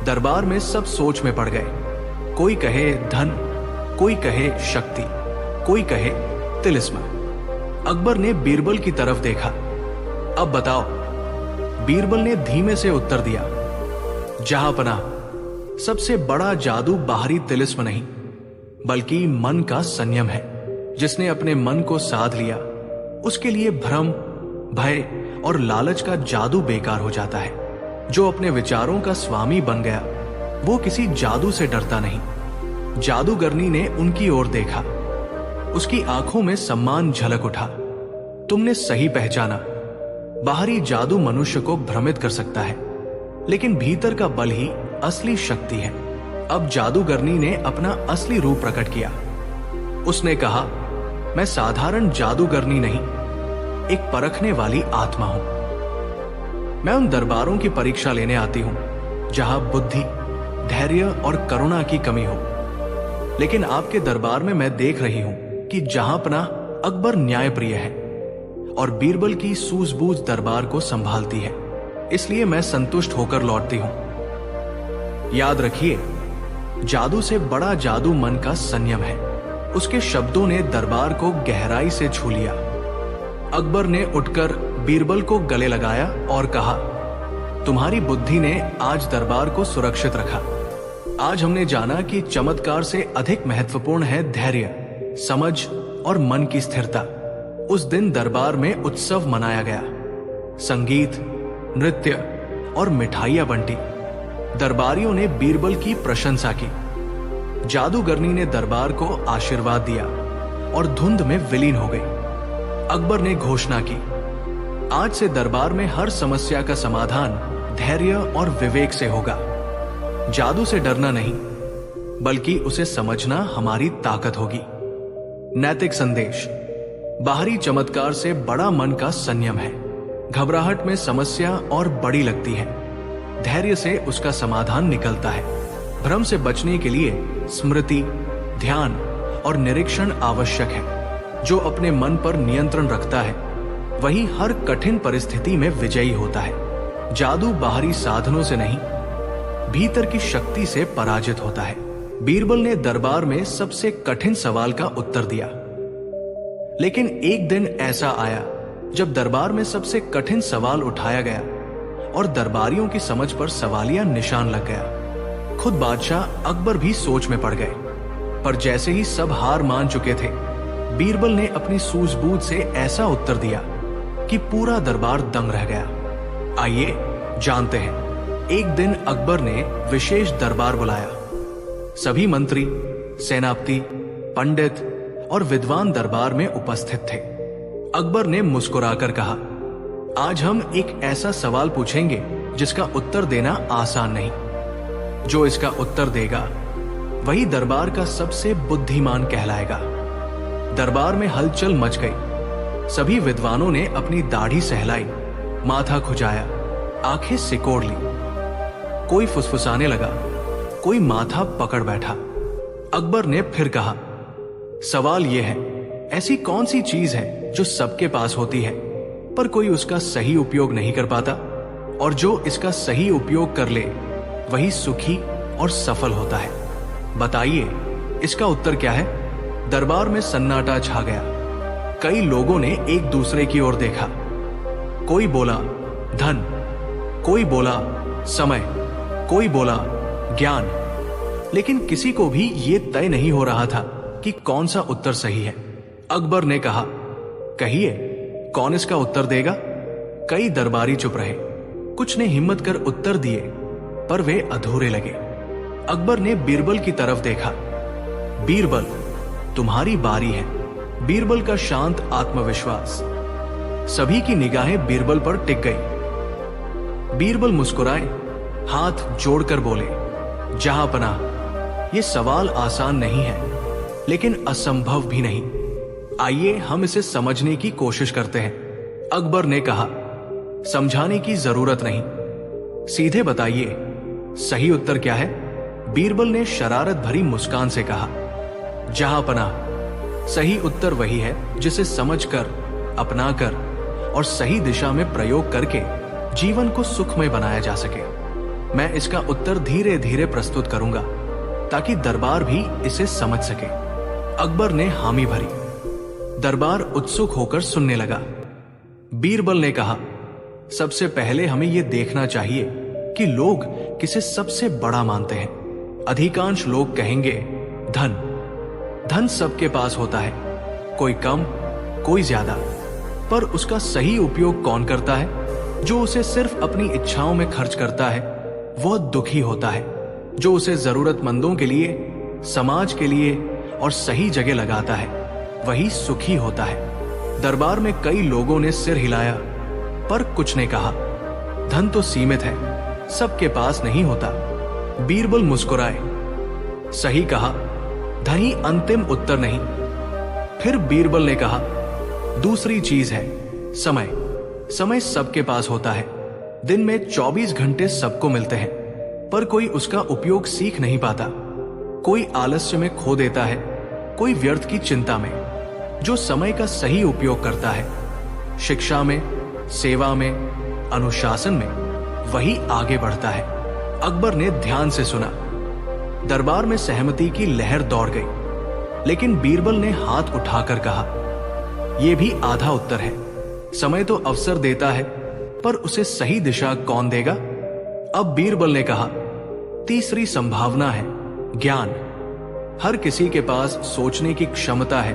दरबार में सब सोच में पड़ गए। कोई कहे धन, कोई कहे शक्ति, कोई कहे तिलिस्म। अकबर ने बीरबल की तरफ देखा। अब बताओ। बीरबल ने धीमे से उत्तर दिया, जहांपना, सबसे बड़ा जादू बाहरी तिलिस्म नहीं, बल्कि मन का संयम है। जिसने अपने मन को साध लिया, उसके लिए भ्रम, भय और लालच का जादू बेकार हो जाता है। जो अपने विचारों का स्वामी बन गया, वो किसी जादू से डरता नहीं। जादूगरनी ने उनकी ओर देखा। उसकी आंखों में सम्मान झलक उठा। तुमने सही पहचाना। बाहरी जादू मनुष्य को भ्रमित कर सकता है, लेकिन भीतर का बल ही असली शक्ति है। अब जादूगरनी ने अपना असली रूप प्रकट किया। उसने कहा, मैं साधारण जादूगरनी नहीं, एक परखने वाली आत्मा हूं। मैं उन दरबारों की परीक्षा लेने आती हूं जहां बुद्धि, धैर्य और करुणा की कमी हो। लेकिन आपके दरबार में मैं देख रही हूं कि जहांपना अकबर न्यायप्रिय है और बीरबल की सूझबूझ दरबार को संभालती है। इसलिए मैं संतुष्ट होकर लौटती हूं। याद रखिए, जादू से बड़ा जादू मन का संयम है। उसके शब्दों ने दरबार को गहराई से छू लिया। अकबर ने उठकर बीरबल को गले लगाया और कहा, तुम्हारी बुद्धि ने आज दरबार को सुरक्षित रखा। आज हमने जाना कि चमत्कार से अधिक महत्वपूर्ण है धैर्य, समझ और मन की स्थिरता। उस दिन दरबार में उत्सव मनाया गया। संगीत, नृत्य और मिठाइयां बंटी। दरबारियों ने बीरबल की प्रशंसा की। जादूगरनी ने दरबार को आशीर्वाद दिया और धुंध में विलीन हो गई। अकबर ने घोषणा की, आज से दरबार में हर समस्या का समाधान धैर्य और विवेक से होगा। जादू से डरना नहीं, बल्कि उसे समझना हमारी ताकत होगी। नैतिक संदेश, बाहरी चमत्कार से बड़ा मन का संयम है। घबराहट में समस्या और बड़ी लगती है, धैर्य से उसका समाधान निकलता है। भ्रम से बचने के लिए स्मृति, ध्यान और निरीक्षण आवश्यक है। जो अपने मन पर नियंत्रण रखता है वही हर कठिन परिस्थिति में विजयी होता है। जादू बाहरी साधनों से नहीं, भीतर की शक्ति से पराजित होता है। बीरबल ने दरबार में सबसे कठिन सवाल का उत्तर दिया, लेकिन एक दिन ऐसा आया जब दरबार में सबसे कठिन सवाल उठाया गया और दरबारियों की समझ पर सवालिया निशान लग गया। खुद बादशाह अकबर भी सोच में पड़ गए, पर जैसे ही सब हार मान चुके थे, बीरबल ने अपनी सूझबूझ से ऐसा उत्तर दिया कि पूरा दरबार दंग रह गया। आइए जानते हैं। एक दिन अकबर ने विशेष दरबार बुलाया। सभी मंत्री, सेनापति, पंडित और विद्वान दरबार में उपस्थित थे। अकबर ने मुस्कुराकर कहा, आज हम एक ऐसा सवाल पूछेंगे जिसका उत्तर देना आसान नहीं। जो इसका उत्तर देगा वही दरबार का सबसे बुद्धिमान कहलाएगा। दरबार में हलचल मच गई। सभी विद्वानों ने अपनी दाढ़ी सहलाई, माथा खुजाया, आंखें सिकोड़ ली। कोई फुसफुसाने लगा, कोई माथा पकड़ बैठा। अकबर ने फिर कहा, सवाल यह है, ऐसी कौन सी चीज है जो सबके पास होती है पर कोई उसका सही उपयोग नहीं कर पाता, और जो इसका सही उपयोग कर ले वही सुखी और सफल होता है। बताइए इसका उत्तर क्या है। दरबार में सन्नाटा छा गया। कई लोगों ने एक दूसरे की ओर देखा। कोई बोला धन, कोई बोला समय, कोई बोला ज्ञान, लेकिन किसी को भी यह तय नहीं हो रहा था कि कौन सा उत्तर सही है। अकबर ने कहा, कहिए कौन इसका उत्तर देगा। कई दरबारी चुप रहे। कुछ ने हिम्मत कर उत्तर दिए, पर वे अधूरे लगे। अकबर ने बीरबल की तरफ देखा। बीरबल, तुम्हारी बारी है। बीरबल का शांत आत्मविश्वास। सभी की निगाहें बीरबल पर टिक गई। बीरबल मुस्कुराए, हाथ जोड़कर बोले, जहांपनाह, यह सवाल आसान नहीं है, लेकिन असंभव भी नहीं। आइए हम इसे समझने की कोशिश करते हैं। अकबर ने कहा, समझाने की जरूरत नहीं, सीधे बताइए सही उत्तर क्या है। बीरबल ने शरारत भरी मुस्कान से कहा, जहांपनाह, सही उत्तर वही है जिसे समझकर, अपनाकर और सही दिशा में प्रयोग करके जीवन को सुखमय बनाया जा सके। मैं इसका उत्तर धीरे धीरे प्रस्तुत करूंगा ताकि दरबार भी इसे समझ सके। अकबर ने हामी भरी। दरबार उत्सुक होकर सुनने लगा। बीरबल ने कहा, सबसे पहले हमें यह देखना चाहिए कि लोग किसे सबसे बड़ा मानते हैं। अधिकांश लोग कहेंगे धन। धन सबके पास होता है, कोई कम, कोई ज्यादा, पर उसका सही उपयोग कौन करता है। जो उसे सिर्फ अपनी इच्छाओं में खर्च करता है वह दुखी होता है। जो उसे जरूरतमंदों के लिए, समाज के लिए और सही जगह लगाता है वही सुखी होता है। दरबार में कई लोगों ने सिर हिलाया, पर कुछ ने कहा, धन तो सीमित है, सबके पास नहीं होता। बीरबल मुस्कुराए, सही कहा, धन ही अंतिम उत्तर नहीं। फिर बीरबल ने कहा, दूसरी चीज है समय। समय सबके पास होता है। दिन में 24 घंटे सबको मिलते हैं, पर कोई उसका उपयोग सीख नहीं पाता। कोई आलस्य में खो देता है, कोई व्यर्थ की चिंता में। जो समय का सही उपयोग करता है, शिक्षा में, सेवा में, अनुशासन में, वही आगे बढ़ता है। अकबर ने ध्यान से सुना। दरबार में सहमति की लहर दौड़ गई, लेकिन बीरबल ने हाथ उठाकर कहा, यह भी आधा उत्तर है। समय तो अवसर देता है, पर उसे सही दिशा कौन देगा। अब बीरबल ने कहा, तीसरी संभावना है ज्ञान। हर किसी के पास सोचने की क्षमता है,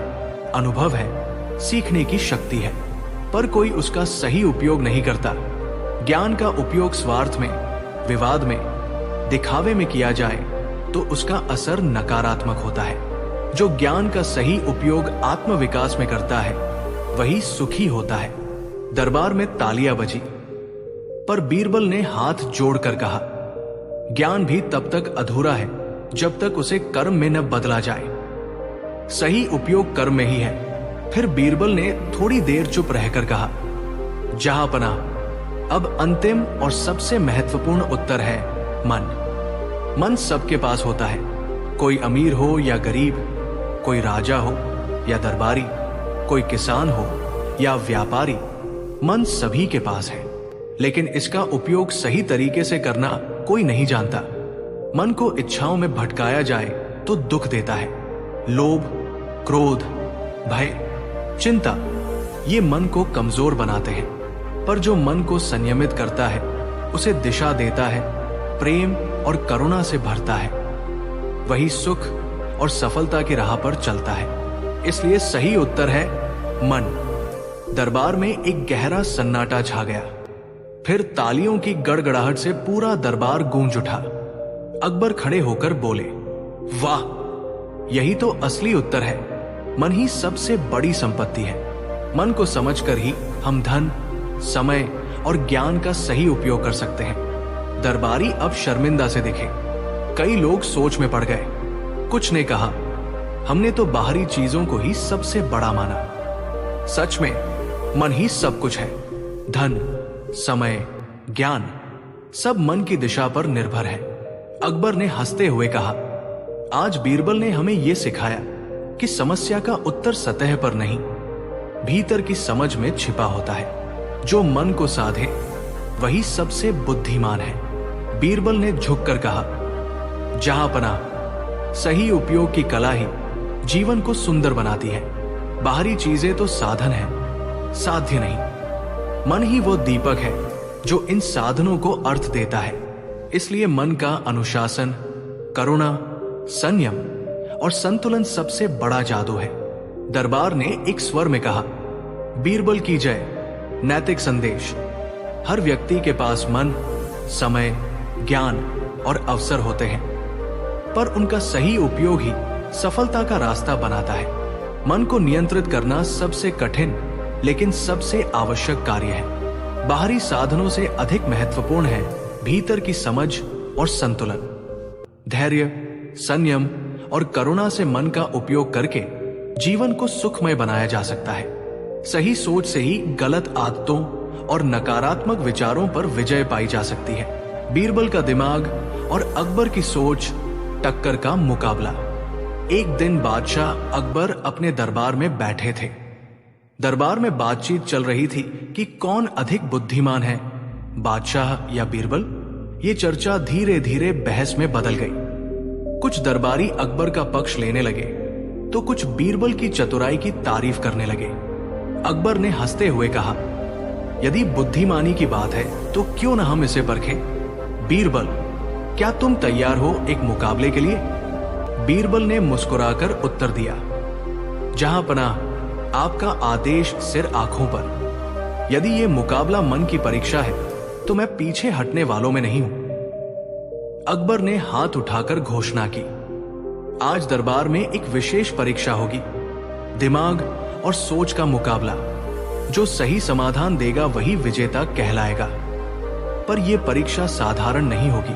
अनुभव है, सीखने की शक्ति है, पर कोई उसका सही उपयोग नहीं करता। ज्ञान का उपयोग स्वार्थ में, विवाद में, दिखावे में किया जाए तो उसका असर नकारात्मक होता है। जो ज्ञान का सही उपयोग आत्मविकास में करता है वही सुखी होता है। दरबार में तालियां बजी, पर बीरबल ने हाथ जोड़कर कहा, ज्ञान भी तब तक अधूरा है जब तक उसे कर्म में न बदला जाए। सही उपयोग कर्म में ही है। फिर बीरबल ने थोड़ी देर चुप रहकर कहा, जहां पनाह। अब अंतिम और सबसे महत्वपूर्ण उत्तर है मन। मन सबके पास होता है, कोई अमीर हो या गरीब, कोई राजा हो या दरबारी, कोई किसान हो या व्यापारी, मन सभी के पास है। लेकिन इसका उपयोग सही तरीके से करना कोई नहीं जानता। मन को इच्छाओं में भटकाया जाए तो दुख देता है। लोभ, क्रोध, भय, चिंता ये मन को कमजोर बनाते हैं। पर जो मन को संयमित करता है, उसे दिशा देता है, प्रेम और करुणा से भरता है, वही सुख और सफलता की राह पर चलता है। इसलिए सही उत्तर है मन। दरबार में एक गहरा सन्नाटा छा गया। फिर तालियों की गड़गड़ाहट से पूरा दरबार गूंज उठा। अकबर खड़े होकर बोले, वाह, यही तो असली उत्तर है। मन ही सबसे बड़ी संपत्ति है। मन को समझकर ही हम धन, समय और ज्ञान का सही उपयोग कर सकते हैं। दरबारी अब शर्मिंदा से दिखे। कई लोग सोच में पड़ गए। कुछ ने कहा, हमने तो बाहरी चीजों को ही सबसे बड़ा माना। सच में मन ही सब कुछ है। धन, समय, ज्ञान सब मन की दिशा पर निर्भर है। अकबर ने हंसते हुए कहा, आज बीरबल ने हमें यह सिखाया कि समस्या का उत्तर सतह पर नहीं, भीतर की समझ में छिपा होता है। जो मन को साधे वही सबसे बुद्धिमान है। बीरबल ने झुककर कहा, जहां पनाह, सही उपयोग की कला ही जीवन को सुंदर बनाती है। बाहरी चीजें तो साधन है, साध्य नहीं। मन ही वो दीपक है जो इन साधनों को अर्थ देता है। इसलिए मन का अनुशासन, करुणा, संयम और संतुलन सबसे बड़ा जादू है। दरबार ने एक स्वर में कहा, बीरबल की जय। नैतिक संदेश, हर व्यक्ति के पास मन, समय, ज्ञान और अवसर होते हैं, पर उनका सही उपयोग ही सफलता का रास्ता बनाता है। मन को नियंत्रित करना सबसे कठिन लेकिन सबसे आवश्यक कार्य है। बाहरी साधनों से अधिक महत्वपूर्ण है भीतर की समझ और संतुलन। धैर्य, संयम और करुणा से मन का उपयोग करके जीवन को सुखमय बनाया जा सकता है। सही सोच से ही गलत आदतों और नकारात्मक विचारों पर विजय पाई जा सकती है। बीरबल का दिमाग और अकबर की सोच, टक्कर का मुकाबला। एक दिन बादशाह अकबर अपने दरबार में बैठे थे। दरबार में बातचीत चल रही थी कि कौन अधिक बुद्धिमान है, बादशाह या बीरबल। ये चर्चा धीरे धीरे बहस में बदल गई। कुछ दरबारी अकबर का पक्ष लेने लगे तो कुछ बीरबल की चतुराई की तारीफ करने लगे। अकबर ने हंसते हुए कहा, यदि बुद्धिमानी की बात है तो क्यों ना हम इसे परखें। बीरबल, क्या तुम तैयार हो एक मुकाबले के लिए? बीरबल ने मुस्कुराकर उत्तर दिया, जहां पनाह, आपका आदेश सिर आंखों पर। यदि यह मुकाबला मन की परीक्षा है तो मैं पीछे हटने वालों में नहीं हूं। अकबर ने हाथ उठाकर घोषणा की, आज दरबार में एक विशेष परीक्षा होगी, दिमाग और सोच का मुकाबला। जो सही समाधान देगा वही विजेता कहलाएगा। पर यह परीक्षा साधारण नहीं होगी।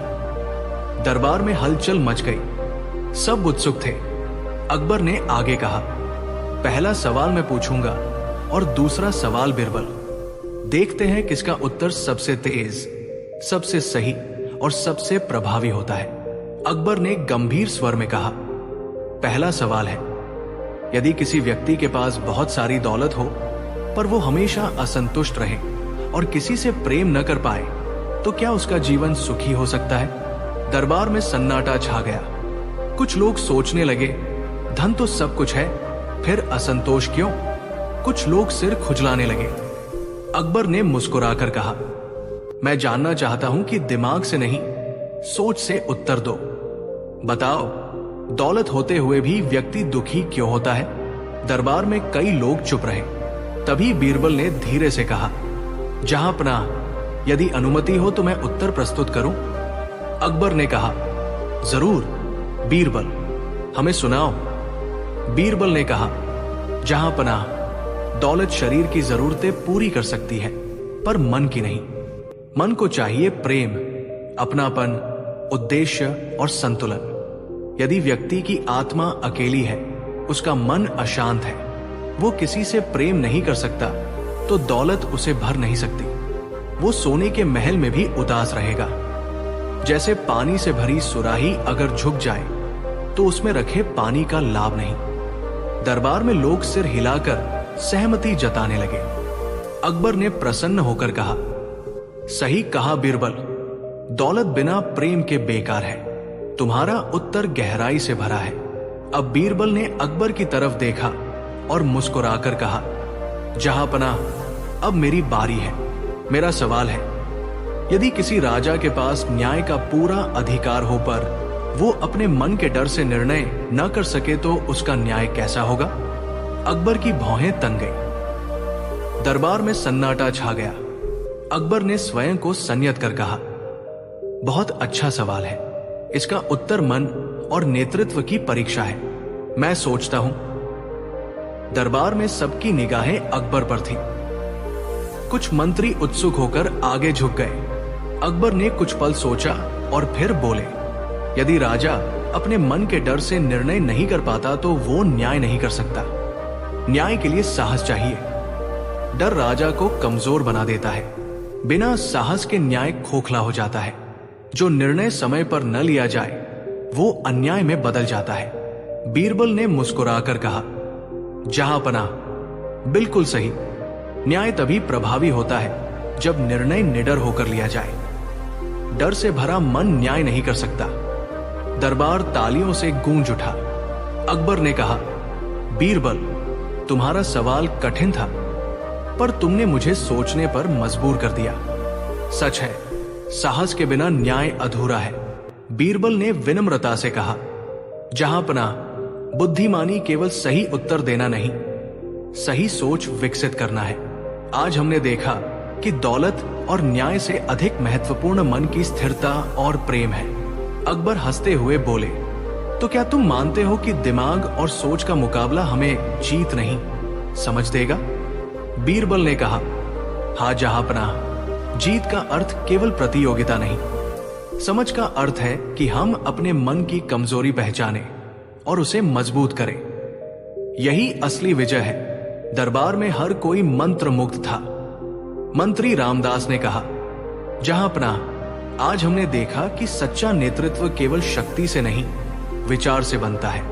दरबार में हलचल मच गई। सब उत्सुक थे। अकबर ने आगे कहा, पहला सवाल मैं पूछूंगा और दूसरा सवाल बीरबल। देखते हैं किसका उत्तर सबसे तेज, सबसे सही और सबसे प्रभावी होता है। अकबर ने गंभीर स्वर में कहा, पहला सवाल है, यदि किसी व्यक्ति के पास बहुत सारी दौलत हो पर वो हमेशा असंतुष्ट रहे और किसी से प्रेम न कर पाए तो क्या उसका जीवन सुखी हो सकता है? दरबार में सन्नाटा छा गया। कुछ लोग सोचने लगे, धन तो सब कुछ है, फिर असंतोष क्यों? कुछ लोग सिर खुजलाने लगे। अकबर ने मुस्कुराकर कहा, मैं जानना चाहता हूं कि दिमाग से नहीं, सोच से उत्तर दो। बताओ, दौलत होते हुए भी व्यक्ति दुखी क्यों होता है? दरबार में कई लोग चुप रहे। तभी बीरबल ने धीरे से कहा, जहां पनाह, यदि अनुमति हो तो मैं उत्तर प्रस्तुत करूं। अकबर ने कहा, जरूर बीरबल, हमें सुनाओ। बीरबल ने कहा, जहां पनाह, दौलत शरीर की जरूरतें पूरी कर सकती है पर मन की नहीं। मन को चाहिए प्रेम, अपनापन, उद्देश्य और संतुलन। यदि व्यक्ति की आत्मा अकेली है, उसका मन अशांत है, वो किसी से प्रेम नहीं कर सकता, तो दौलत उसे भर नहीं सकती। वो सोने के महल में भी उदास रहेगा। जैसे पानी से भरी सुराही अगर झुक जाए तो उसमें रखे पानी का लाभ नहीं। दरबार में लोग सिर हिलाकर सहमति जताने लगे। अकबर ने प्रसन्न होकर कहा, सही कहा बीरबल, दौलत बिना प्रेम के बेकार है। तुम्हारा उत्तर गहराई से भरा है। अब बीरबल ने अकबर की तरफ देखा और मुस्कुराकर कहा, जहांपनाह, अब मेरी बारी है। मेरा सवाल है, यदि किसी राजा के पास न्याय का पूरा अधिकार हो पर वो अपने मन के डर से निर्णय न कर सके तो उसका न्याय कैसा होगा? अकबर की भौहें तन गई। दरबार में सन्नाटा छा गया। अकबर ने स्वयं को संयत कर कहा, बहुत अच्छा सवाल है। इसका उत्तर मन और नेतृत्व की परीक्षा है। मैं सोचता हूं। दरबार में सबकी निगाहें अकबर पर थी। कुछ मंत्री उत्सुक होकर आगे झुक गए। अकबर ने कुछ पल सोचा और फिर बोले, यदि राजा अपने मन के डर से निर्णय नहीं कर पाता तो वो न्याय नहीं कर सकता। न्याय के लिए साहस चाहिए। डर राजा को कमजोर बना देता है। बिना साहस के न्याय खोखला हो जाता है। जो निर्णय समय पर न लिया जाए वो अन्याय में बदल जाता है। बीरबल ने मुस्कुराकर कहा, जहांपनाह, बिल्कुल सही। न्याय तभी प्रभावी होता है जब निर्णय निडर होकर लिया जाए। डर से भरा मन न्याय नहीं कर सकता। दरबार तालियों से गूंज उठा। अकबर ने कहा, बीरबल, तुम्हारा सवाल कठिन था पर तुमने मुझे सोचने पर मजबूर कर दिया। सच है, साहस के बिना न्याय अधूरा है। बीरबल ने विनम्रता से कहा, जहांपनाह, बुद्धिमानी केवल सही उत्तर देना नहीं, सही सोच विकसित करना है। आज हमने देखा कि दौलत और न्याय से अधिक महत्वपूर्ण मन की स्थिरता और प्रेम है। अकबर हंसते हुए बोले, तो क्या तुम मानते हो कि दिमाग और सोच का मुकाबला हमें जीत नहीं, समझ देगा? बीरबल ने कहा, हाँ जहांपनाह, जीत का अर्थ केवल प्रतियोगिता नहीं, समझ का अर्थ है कि हम अपने मन की कमजोरी पहचाने और उसे मजबूत करें। यही असली विजय है। दरबार में हर कोई मंत्र मुक्त था। मंत्री रामदास ने कहा, जहांपनाह, आज हमने देखा कि सच्चा नेतृत्व केवल शक्ति से नहीं, विचार से बनता है।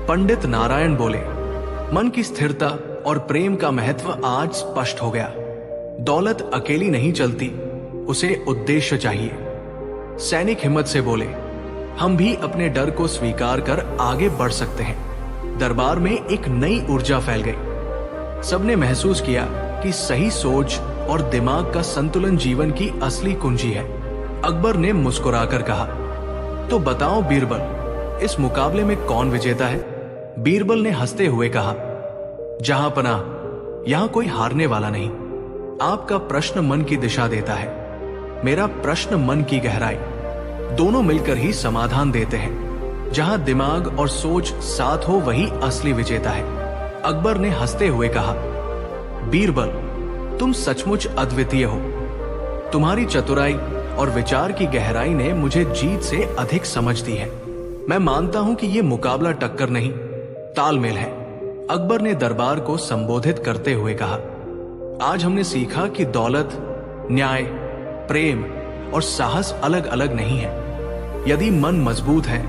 पंडित नारायण बोले, मन की स्थिरता और प्रेम का महत्व आज स्पष्ट हो गया। दौलत अकेली नहीं चलती, उसे उद्देश्य चाहिए। सैनिक हिम्मत से बोले, हम भी अपने डर को स्वीकार कर आगे बढ़ सकते हैं। दरबार में एक नई ऊर्जा फैल गई। सबने महसूस किया कि सही सोच और दिमाग का संतुलन जीवन की असली कुंजी है। अकबर ने मुस्कुराकर कहा, तो बताओ बीरबल, इस मुकाबले में कौन विजेता है? बीरबल ने हंसते हुए कहा, जहांपनाह, यहां कोई हारने वाला नहीं। आपका प्रश्न मन की दिशा देता है, मेरा प्रश्न मन की गहराई। दोनों मिलकर ही समाधान देते हैं। जहां दिमाग और सोच साथ हो वही असली विजेता है। अकबर ने हंसते हुए कहा, बीरबल, तुम सचमुच अद्वितीय हो। तुम्हारी चतुराई और विचार की गहराई ने मुझे जीत से अधिक समझ दी है। मैं मानता हूं कि यह मुकाबला टक्कर नहीं, तालमेल है। अकबर ने दरबार को संबोधित करते हुए कहा, आज हमने सीखा कि दौलत, न्याय, प्रेम और साहस अलग अलग नहीं है। यदि मन मजबूत है,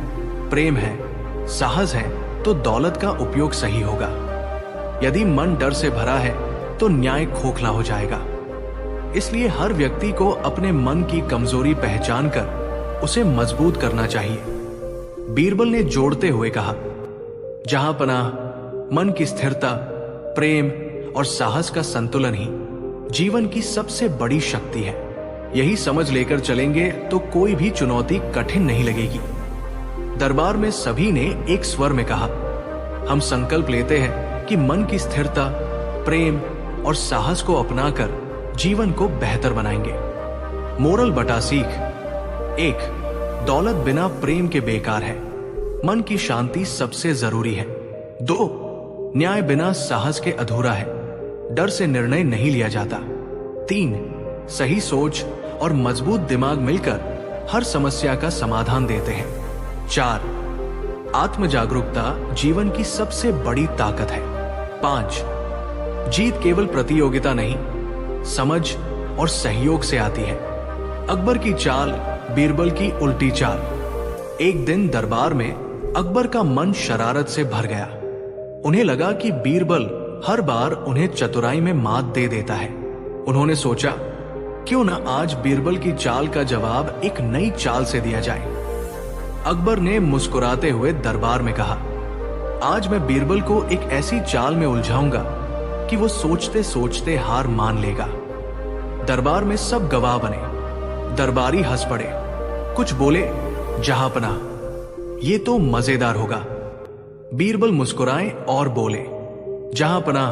प्रेम है, साहस है, तो दौलत का उपयोग सही होगा। यदि मन डर से भरा है तो न्याय खोखला हो जाएगा। इसलिए हर व्यक्ति को अपने मन की कमजोरी पहचान कर उसे मजबूत करना चाहिए। बीरबल ने जोड़ते हुए कहा, जहांपनाह, मन की स्थिरता, प्रेम और साहस का संतुलन ही जीवन की सबसे बड़ी शक्ति है। यही समझ लेकर चलेंगे तो कोई भी चुनौती कठिन नहीं लगेगी। दरबार में सभी ने एक स्वर में कहा, हम संकल्प लेते हैं कि मन की स्थिरता, प्रेम और साहस को अपनाकर जीवन को बेहतर बनाएंगे। मोरल बटा सीख 1, दौलत बिना प्रेम के बेकार है। मन की शांति सबसे जरूरी है। 2, न्याय बिना साहस के अधूरा है। डर से निर्णय नहीं लिया जाता। 3, सही सोच और मजबूत दिमाग मिलकर हर समस्या का समाधान देते हैं। 4, आत्म जागरूकता जीवन की सबसे बड़ी ताकत है। 5, जीत केवल प्रतियोगिता नहीं, समझ और सहयोग से आती है। अकबर की चाल, बीरबल की उल्टी चाल। एक दिन दरबार में अकबर का मन शरारत से भर गया। उन्हें लगा कि बीरबल हर बार उन्हें चतुराई में मात दे देता है। उन्होंने सोचा, क्यों न आज बीरबल की चाल का जवाब एक नई चाल से दिया जाए। अकबर ने मुस्कुराते हुए दरबार में कहा, आज मैं बीरबल को एक ऐसी चाल में उलझाऊंगा कि वो सोचते सोचते हार मान लेगा। दरबार में सब गवाह बने। दरबारी हंस पड़े। कुछ बोले, जहांपनाह, ये तो मजेदार होगा। बीरबल मुस्कुराए और बोले, जहांपनाह,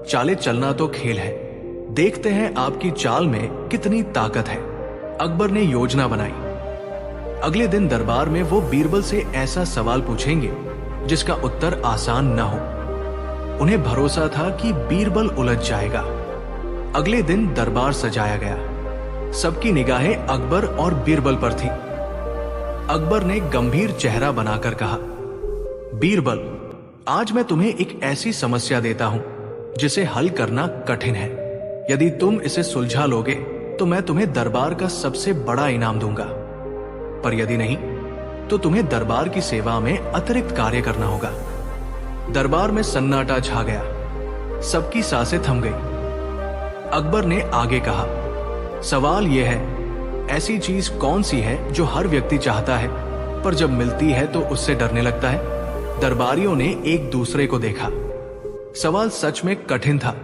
चाले चलना तो खेल है, देखते हैं आपकी चाल में कितनी ताकत है। अकबर ने योजना बनाई। अगले दिन दरबार में वो बीरबल से ऐसा सवाल पूछेंगे जिसका उत्तर आसान न हो। उन्हें भरोसा था कि बीरबल उलझ जाएगा। अगले दिन दरबार सजाया गया। सबकी निगाहें अकबर और बीरबल पर थी। अकबर ने गंभीर चेहरा बनाकर कहा, बीरबल, आज मैं तुम्हें एक ऐसी समस्या देता हूं जिसे हल करना कठिन है। यदि तुम इसे सुलझा लोगे तो मैं तुम्हें दरबार का सबसे बड़ा इनाम दूंगा, पर यदि नहीं तो तुम्हें दरबार की सेवा में अतिरिक्त कार्य करना होगा। दरबार में सन्नाटा छा गया। सबकी सांसें थम गई। अकबर ने आगे कहा, सवाल यह है, ऐसी चीज कौन सी है जो हर व्यक्ति चाहता है पर जब मिलती है तो उससे डरने लगता है। दरबारियों ने एक दूसरे को देखा। सवाल सच में कठिन था।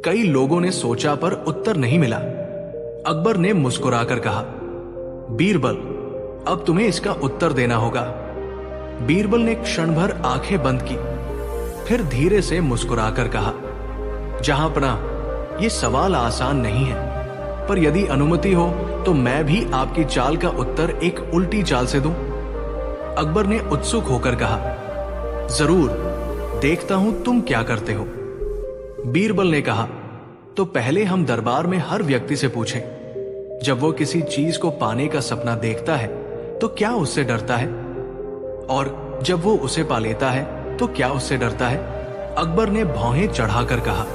कई लोगों ने सोचा पर उत्तर नहीं मिला। अकबर ने मुस्कुराकर कहा, बीरबल, अब तुम्हें इसका उत्तर देना होगा। बीरबल ने क्षण भर आंखें बंद की, फिर धीरे से मुस्कुराकर कहा, जहांपनाह, यह सवाल आसान नहीं है, पर यदि अनुमति हो तो मैं भी आपकी चाल का उत्तर एक उल्टी चाल से दूं। अकबर ने उत्सुक होकर कहा, जरूर, देखता हूं तुम क्या करते हो। बीरबल ने कहा, तो पहले हम दरबार में हर व्यक्ति से पूछें, जब वो किसी चीज को पाने का सपना देखता है तो क्या उससे डरता है, और जब वो उसे पा लेता है तो क्या उससे डरता है। अकबर ने भौहें चढ़ाकर कहा,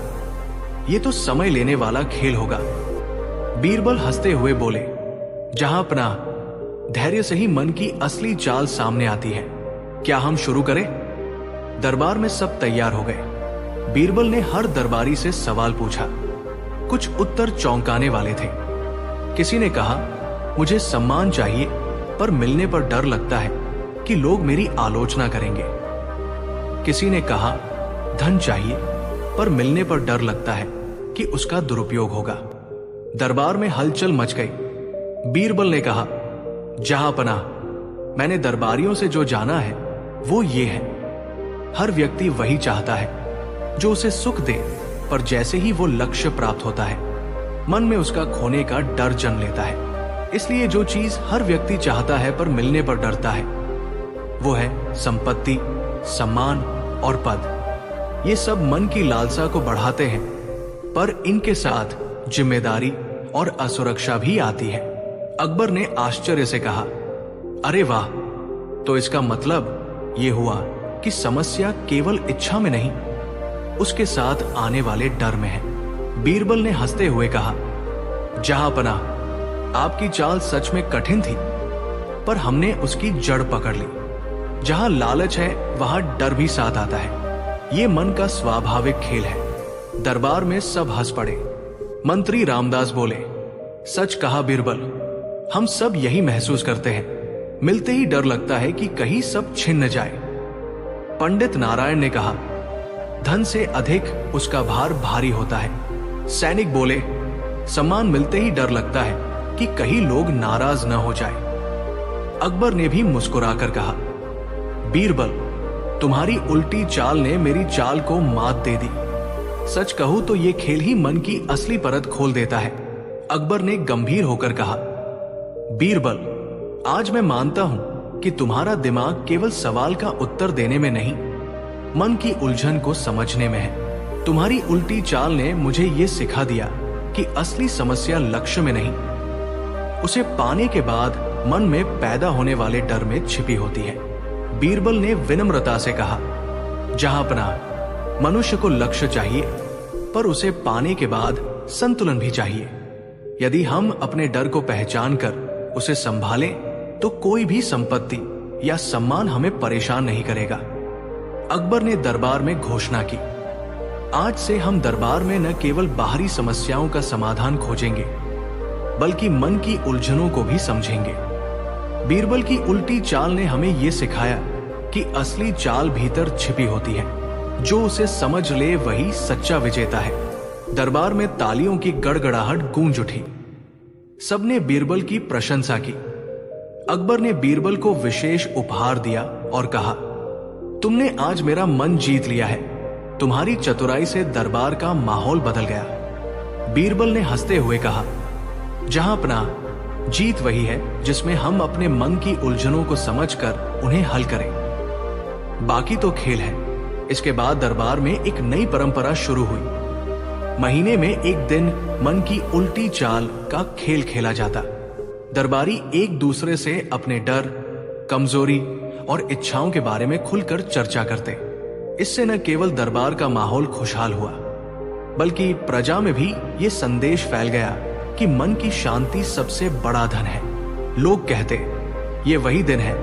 यह तो समय लेने वाला खेल होगा। बीरबल हंसते हुए बोले, जहांपनाह, धैर्य से ही मन की असली चाल सामने आती है। क्या हम शुरू करें? दरबार में सब तैयार हो गए। बीरबल ने हर दरबारी से सवाल पूछा। कुछ उत्तर चौंकाने वाले थे। किसी ने कहा, मुझे सम्मान चाहिए पर मिलने पर डर लगता है कि लोग मेरी आलोचना करेंगे। किसी ने कहा, धन चाहिए पर मिलने पर डर लगता है कि उसका दुरुपयोग होगा। दरबार में हलचल मच गई। बीरबल ने कहा, जहांपनाह, मैंने दरबारियों से जो जाना है वो ये है, हर व्यक्ति वही चाहता है जो उसे सुख दे, पर जैसे ही वो लक्ष्य प्राप्त होता है मन में उसका खोने का डर जन्म लेता है। इसलिए जो चीज हर व्यक्ति चाहता है पर मिलने पर डरता है वो है संपत्ति, सम्मान और पद। ये सब मन की लालसा को बढ़ाते हैं, पर इनके साथ जिम्मेदारी और असुरक्षा भी आती है। अकबर ने आश्चर्य से कहा, अरे वाह, तो इसका मतलब ये हुआ कि समस्या केवल इच्छा में नहीं, उसके साथ आने वाले डर में है। बीरबल ने हंसते हुए कहा, जहांपनाह, आपकी चाल सच में कठिन थी, पर हमने उसकी जड़ पकड़ ली। जहां लालच है वहां डर भी साथ आता है। ये मन का स्वाभाविक खेल है। दरबार में सब हंस पड़े। मंत्री रामदास बोले, सच कहा बीरबल, हम सब यही महसूस करते हैं। मिलते ही डर लगता है कि कहीं सब छिन न जाए। पंडित नारायण ने कहा, धन से अधिक उसका भार भारी होता है। सैनिक बोले, सम्मान मिलते ही डर लगता है कि कहीं लोग नाराज न हो जाए। अकबर ने भी मुस्कुराकर कहा, बीरबल, तुम्हारी उल्टी चाल ने मेरी चाल को मात दे दी। सच कहूं तो ये खेल ही मन की असली परत खोल देता है। अकबर ने गंभीर होकर कहा, बीरबल, आज मैं मानता हूं कि तुम्हारा दिमाग केवल सवाल का उत्तर देने में नहीं, मन की उलझन को समझने में है। तुम्हारी उल्टी चाल ने मुझे यह सिखा दिया कि असली समस्या लक्ष्य में नहीं, उसे पाने के बाद मन में पैदा होने वाले डर में छिपी होती है। बीरबल ने विनम्रता से कहा, जहांपनाह, मनुष्य को लक्ष्य चाहिए, पर उसे पाने के बाद संतुलन भी चाहिए। यदि हम अपने डर को पहचान कर उसे संभालें तो कोई भी संपत्ति या सम्मान हमें परेशान नहीं करेगा। अकबर ने दरबार में घोषणा की, आज से हम दरबार में न केवल बाहरी समस्याओं का समाधान खोजेंगे बल्कि मन की उलझनों को भी समझेंगे। बीरबल की उल्टी चाल ने हमें यह सिखाया कि असली चाल भीतर छिपी होती है, जो उसे समझ ले वही सच्चा विजेता है। दरबार में तालियों की गड़गड़ाहट गूंज उठी। सबने बीरबल की प्रशंसा की। अकबर ने बीरबल को विशेष उपहार दिया और कहा, तुमने आज मेरा मन जीत लिया है। तुम्हारी चतुराई से दरबार का माहौल बदल गया। बीरबल ने हंसते हुए कहा, जहांपना, जीत वही है जिसमें हम अपने मन की उलझनों को समझकर उन्हें हल करें। बाकी तो खेल है। इसके बाद दरबार में एक नई परंपरा शुरू हुई। महीने में एक दिन मन की उल्टी चाल का खेल खेला जाता। दरबारी एक दूसरे से अपने डर, कमजोरी और इच्छाओं के बारे में खुलकर चर्चा करते। इससे न केवल दरबार का माहौल खुशहाल हुआ बल्कि प्रजा में भी ये संदेश फैल गया कि मन की शांति सबसे बड़ा धन है। लोग कहते, ये वही दिन है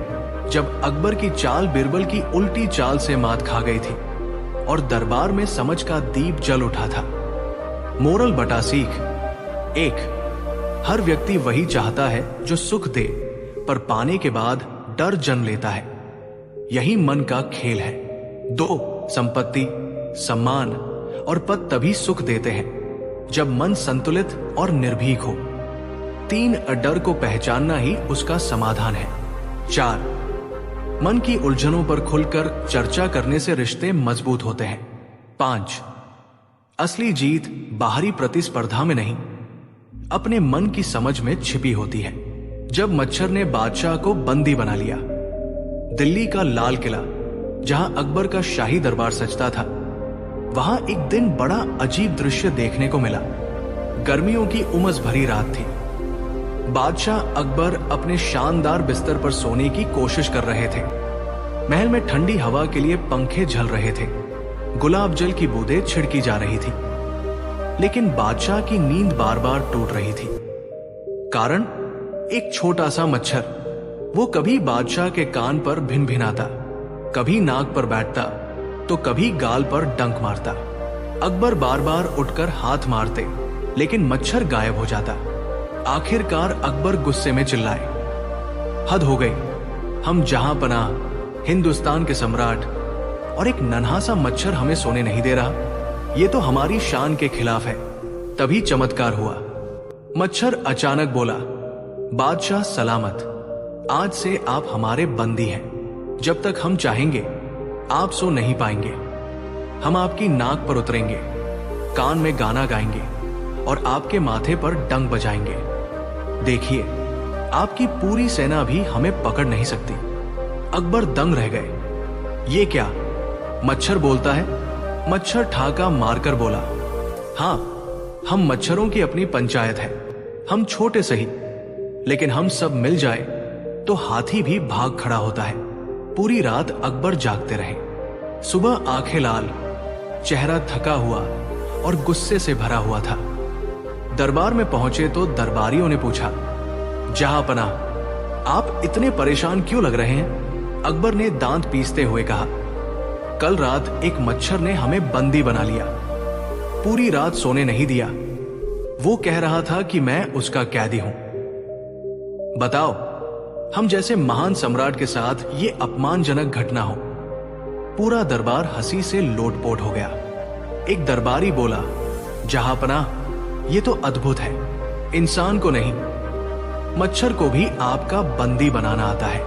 जब अकबर की चाल बीरबल की उल्टी चाल से मात खा गई थी और दरबार में समझ का दीप जल उठा था। मोरल बटा सीख 1, हर व्यक्ति वही चाहता है जो सुख दे, पर पाने के बाद डर जन्म लेता है। यही मन का खेल है। 2, संपत्ति, सम्मान और पद तभी सुख देते हैं जब मन संतुलित और निर्भीक हो। 3, डर को पहचानना ही उसका समाधान है। 4, मन की उलझनों पर खुलकर चर्चा करने से रिश्ते मजबूत होते हैं। 5, असली जीत बाहरी प्रतिस्पर्धा में नहीं, अपने मन की समझ में छिपी होती है। जब मच्छर ने बादशाह को बंदी बना लिया, दिल्ली का लाल किला जहां अकबर का शाही दरबार सजता था, वहां एक दिन बड़ा अजीब दृश्य देखने को मिला। गर्मियों की उमस भरी रात थी। बादशाह अकबर अपने शानदार बिस्तर पर सोने की कोशिश कर रहे थे। महल में ठंडी हवा के लिए पंखे झल रहे थे। गुलाब जल की बूंदें छिड़की जा रही थी, लेकिन बादशाह की नींद बार बार टूट रही थी। कारण, एक छोटा सा मच्छर। वो कभी बादशाह के कान पर भिनभिनाता, कभी नाक पर बैठता तो कभी गाल पर डंक मारता। अकबर बार बार उठकर हाथ मारते, लेकिन मच्छर गायब हो जाता। आखिरकार अकबर गुस्से में चिल्लाए, हद हो गई। हम जहांपनाह, हिंदुस्तान के सम्राट, और एक नन्हा सा मच्छर हमें सोने नहीं दे रहा। ये तो हमारी शान के खिलाफ है। तभी चमत्कार हुआ। मच्छर अचानक बोला, बादशाह सलामत, आज से आप हमारे बंदी हैं। जब तक हम चाहेंगे आप सो नहीं पाएंगे। हम आपकी नाक पर उतरेंगे, कान में गाना गाएंगे और आपके माथे पर डंक बजाएंगे। देखिए, आपकी पूरी सेना भी हमें पकड़ नहीं सकती। अकबर दंग रह गए। ये क्या? मच्छर बोलता है। मच्छर ठाका मारकर बोला, हां, हम मच्छरों की अपनी पंचायत है। हम छोटे सही, लेकिन हम सब मिल जाए तो हाथी भी भाग खड़ा होता है। पूरी रात अकबर जागते रहे। सुबह आंखें लाल, चेहरा थका हुआ और गुस्से से भरा हुआ था। दरबार में पहुंचे तो दरबारियों ने पूछा, जहांपनाह, आप इतने परेशान क्यों लग रहे हैं? अकबर ने दांत पीसते हुए कहा, कल रात एक मच्छर ने हमें बंदी बना लिया। पूरी रात सोने नहीं दिया। वो कह रहा था कि मैं उसका कैदी हूं। बताओ, हम जैसे महान सम्राट के साथ ये अपमानजनक घटना हो। पूरा दरबार हंसी से लोटपोट हो गया। एक दरबारी बोला, जहांपनाह, ये तो अद्भुत है। इंसान को नहीं, मच्छर को भी आपका बंदी बनाना आता है।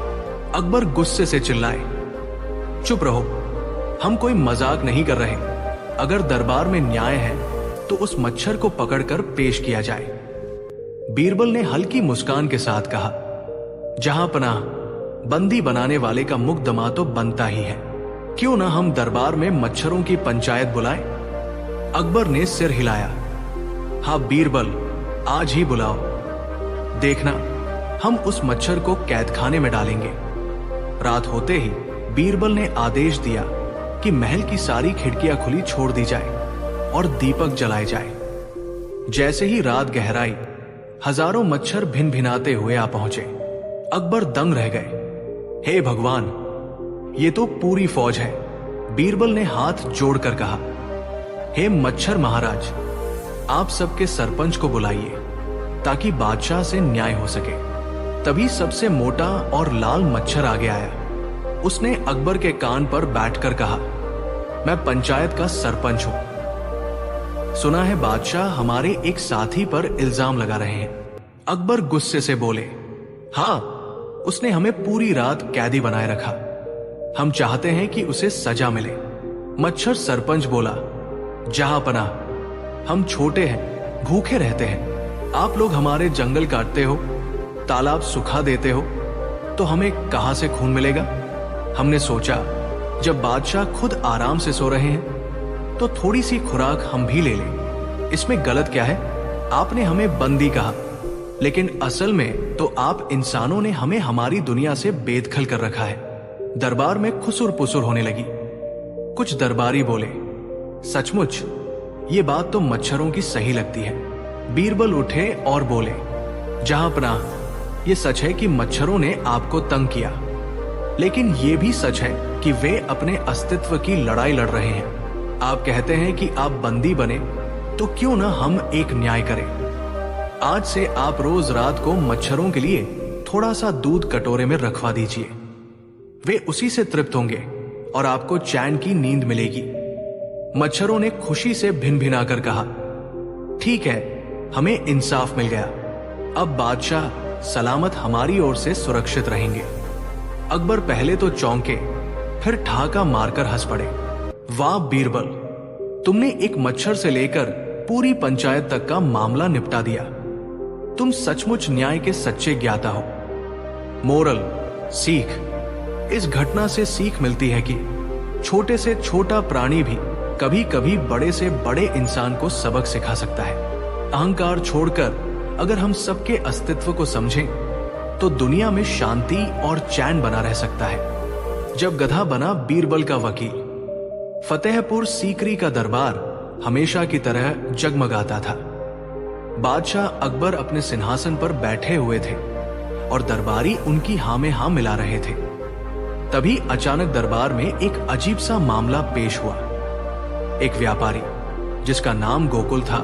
अकबर गुस्से से चिल्लाए, चुप रहो, हम कोई मजाक नहीं कर रहे। अगर दरबार में न्याय है तो उस मच्छर को पकड़कर पेश किया जाए। बीरबल ने हल्की मुस्कान के साथ कहा, जहांपनाह, बंदी बनाने वाले का मुकदमा तो बनता ही है। क्यों ना हम दरबार में मच्छरों की पंचायत बुलाएं? अकबर ने सिर हिलाया, हाँ बीरबल, आज ही बुलाओ। देखना, हम उस मच्छर को कैदखाने में डालेंगे। रात होते ही बीरबल ने आदेश दिया कि महल की सारी खिड़कियां खुली छोड़ दी जाए। और दीपक जलाए जाए। जैसे ही रात गहराई, हजारों मच्छर भिन भिनाते हुए आ पहुंचे। अकबर दंग रह गए। हे भगवान, ये तो पूरी फौज है। बीरबल ने हाथ जोड़कर कहा, हे मच्छर महाराज, आप सबके सरपंच को बुलाइए ताकि बादशाह से न्याय हो सके। तभी सबसे मोटा और लाल मच्छर आगे आया। उसने अकबर के कान पर बैठकर कहा, मैं पंचायत का सरपंच हूं। सुना है बादशाह हमारे एक साथी पर इल्जाम लगा रहे हैं। अकबर गुस्से से बोले, हां, उसने हमें पूरी रात कैदी बनाए रखा। हम चाहते हैं कि उसे सजा मिले। मच्छर सरपंच बोला, जहांपनाह, हम छोटे हैं, भूखे रहते हैं। आप लोग हमारे जंगल काटते हो, तालाब सुखा देते हो, तो हमें कहां से खून मिलेगा? हमने सोचा जब बादशाह खुद आराम से सो रहे हैं तो थोड़ी सी खुराक हम भी ले लें। इसमें गलत क्या है? आपने हमें बंदी कहा, लेकिन असल में तो आप इंसानों ने हमें हमारी दुनिया से बेदखल कर रखा है। दरबार में खुसुर पुसुर होने लगी। कुछ दरबारी बोले, सचमुच ये बात तो मच्छरों की सही लगती है। बीरबल उठे और बोले, जहांपनाह, ये सच है कि मच्छरों ने आपको तंग किया, लेकिन ये भी सच है कि वे अपने अस्तित्व की लड़ाई लड़ रहे हैं। आप कहते हैं कि आप बंदी बने, तो क्यों ना हम एक न्याय करें। आज से आप रोज रात को मच्छरों के लिए थोड़ा सा दूध कटोरे में रखवा दीजिए। वे उसी से तृप्त होंगे और आपको चैन की नींद मिलेगी। मच्छरों ने खुशी से भिन भिनाकर कहा, ठीक है, हमें इंसाफ मिल गया। अब बादशाह सलामत हमारी ओर से सुरक्षित रहेंगे। अकबर पहले तो चौंके, फिर ठहाका मारकर हंस पड़े। वाह बीरबल, तुमने एक मच्छर से लेकर पूरी पंचायत तक का मामला निपटा दिया। तुम सचमुच न्याय के सच्चे ज्ञाता हो। मोरल, सीख, इस घटना से सीख मिलती है कि छोटे से छोटा प्राणी भी कभी कभी बड़े से बड़े इंसान को सबक सिखा सकता है। अहंकार छोड़कर अगर हम सबके अस्तित्व को समझें तो दुनिया में शांति और चैन बना रह सकता है। जब गधा बना बीरबल का वकील, फतेहपुर सीकरी का दरबार हमेशा की तरह जगमगाता था। बादशाह अकबर अपने सिंहासन पर बैठे हुए थे और दरबारी उनकी हां में हां मिला रहे थे। तभी अचानक दरबार में एक अजीब सा मामला पेश हुआ। एक व्यापारी जिसका नाम गोकुल था,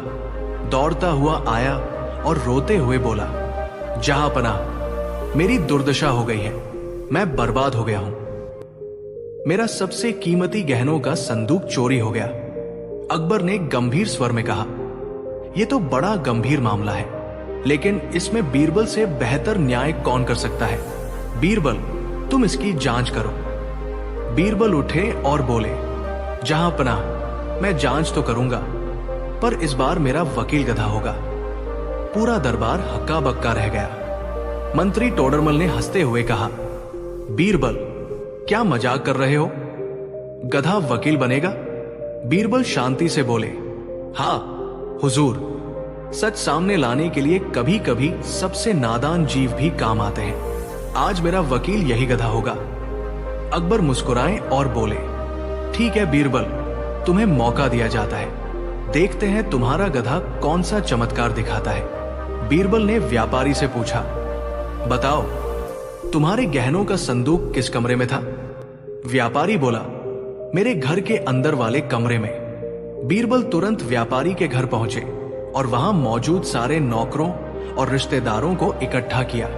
दौड़ता हुआ आया और रोते हुए बोला, जहांपनाह, मेरी दुर्दशा हो गई है। मैं बर्बाद हो गया हूं। मेरा सबसे कीमती गहनों का संदूक चोरी हो गया। अकबर ने गंभीर स्वर में कहा, यह तो बड़ा गंभीर मामला है, लेकिन इसमें बीरबल से बेहतर न्याय कौन कर सकता है। बीरबल, तुम इसकी जांच करो। बीरबल उठे और बोले, जहांपनाह, मैं जांच तो करूंगा, पर इस बार मेरा वकील गधा होगा। पूरा दरबार हक्का बक्का रह गया। मंत्री टोडरमल ने हंसते हुए कहा, बीरबल, क्या मजाक कर रहे हो? गधा वकील बनेगा? बीरबल शांति से बोले, हां हुजूर, सच सामने लाने के लिए कभी कभी सबसे नादान जीव भी काम आते हैं। आज मेरा वकील यही गधा होगा। अकबर मुस्कुराए और बोले, ठीक है बीरबल, तुम्हें मौका दिया जाता है। देखते हैं तुम्हारा गधा कौन सा चमत्कार दिखाता है। बीरबल ने व्यापारी से पूछा, बताओ, तुम्हारे गहनों का संदूक किस कमरे में था? व्यापारी बोला, मेरे घर के अंदर वाले कमरे में। बीरबल तुरंत व्यापारी के घर पहुंचे और वहां मौजूद सारे नौकरों और रिश्तेदारों को इकट्ठा किया।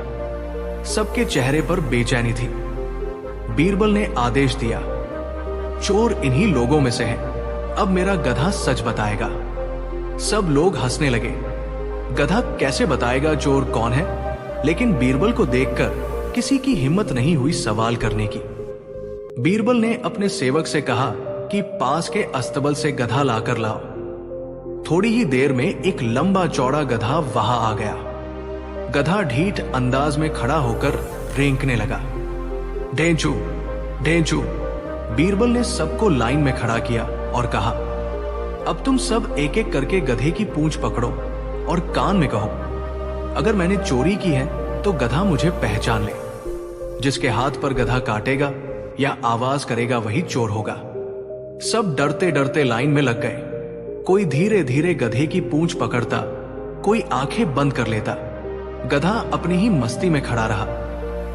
सबके चेहरे पर बेचैनी थी। बीरबल ने आदेश दिया, चोर इन्हीं लोगों में से है। अब मेरा गधा सच बताएगा। सब लोग हंसने लगे। गधा कैसे बताएगा चोर कौन है? लेकिन बीरबल को देखकर किसी की हिम्मत नहीं हुई सवाल करने की। बीरबल ने अपने सेवक से कहा कि पास के अस्तबल से गधा लाकर लाओ। थोड़ी ही देर में एक लंबा चौड़ा गधा वहां आ गया। गधा ढीठ अंदाज में खड़ा होकर रेंकने लगा, ढेंचू ढेंचू। बीरबल ने सबको लाइन में खड़ा किया और कहा, अब तुम सब एक एक करके गधे की पूंछ पकड़ो और कान में कहो, अगर मैंने चोरी की है तो गधा मुझे पहचान ले। जिसके हाथ पर गधा काटेगा या आवाज करेगा वही चोर होगा। सब डरते डरते लाइन में लग गए। कोई धीरे धीरे गधे की पूंछ पकड़ता, कोई आंखें बंद कर लेता। गधा अपनी ही मस्ती में खड़ा रहा।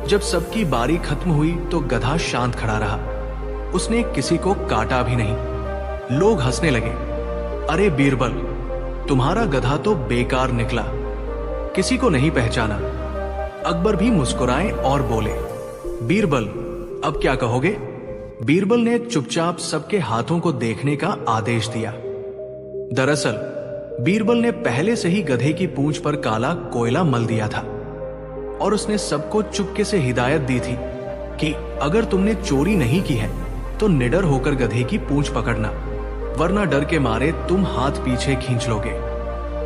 जब सबकी बारी खत्म हुई तो गधा शांत खड़ा रहा। उसने किसी को काटा भी नहीं। लोग हंसने लगे। अरे बीरबल, तुम्हारा गधा तो बेकार निकला, किसी को नहीं पहचाना। अकबर भी मुस्कुराए और बोले, बीरबल अब क्या कहोगे? बीरबल ने चुपचाप सबके हाथों को देखने का आदेश दिया। दरअसल बीरबल ने पहले से ही गधे की पूंछ पर काला कोयला मल दिया था और उसने सबको चुपके से हिदायत दी थी कि अगर तुमने चोरी नहीं की है तो निडर होकर गधे की पूंछ पकड़ना, वरना डर के मारे तुम हाथ पीछे खींच लोगे।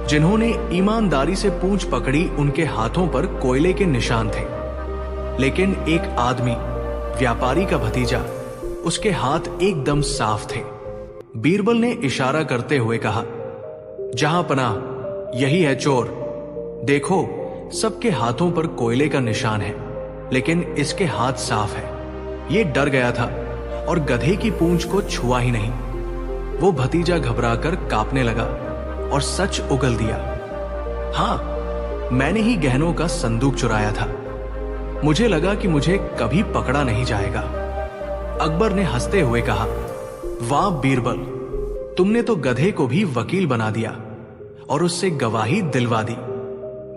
जिन्होंने ईमानदारी से पूंछ पकड़ी उनके हाथों पर कोयले के निशान थे, लेकिन एक आदमी, व्यापारी का भतीजा, उसके हाथ एकदम साफ थे। बीरबल ने इशारा करते हुए कहा, जहां पनाह यही है चोर। देखो, सबके हाथों पर कोयले का निशान है, लेकिन इसके हाथ साफ है। ये डर गया था और गधे की पूंछ को छुआ ही नहीं। वो भतीजा घबराकर कांपने लगा और सच उगल दिया। हाँ, मैंने ही गहनों का संदूक चुराया था। मुझे लगा कि मुझे कभी पकड़ा नहीं जाएगा। अकबर ने हंसते हुए कहा, वाह बीरबल, तुमने तो गधे को भी वकील बना दिया और उससे गवाही दिलवा दी।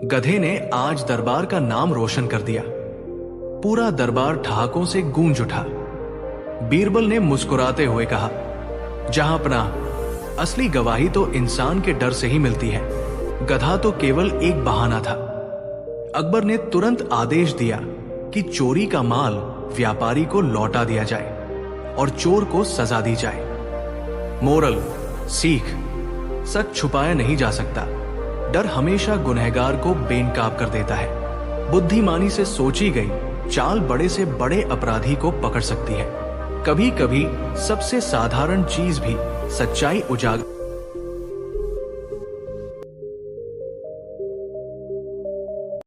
गधे ने आज दरबार का नाम रोशन कर दिया। पूरा दरबार ठहाकों से गूंज उठा। बीरबल ने मुस्कुराते हुए कहा, जहां पनाह असली गवाही तो इंसान के डर से ही मिलती है, गधा तो केवल एक बहाना था। अकबर ने तुरंत आदेश दिया कि चोरी का माल व्यापारी को लौटा दिया जाए और चोर को सजा दी जाए। मोरल, सीख, सच छुपाया नहीं जा सकता। डर हमेशा गुनहगार को बेनकाब कर देता है। बुद्धिमानी से सोची गई चाल बड़े से बड़े अपराधी को पकड़ सकती है। कभी कभी सबसे साधारण चीज भी सच्चाई उजागर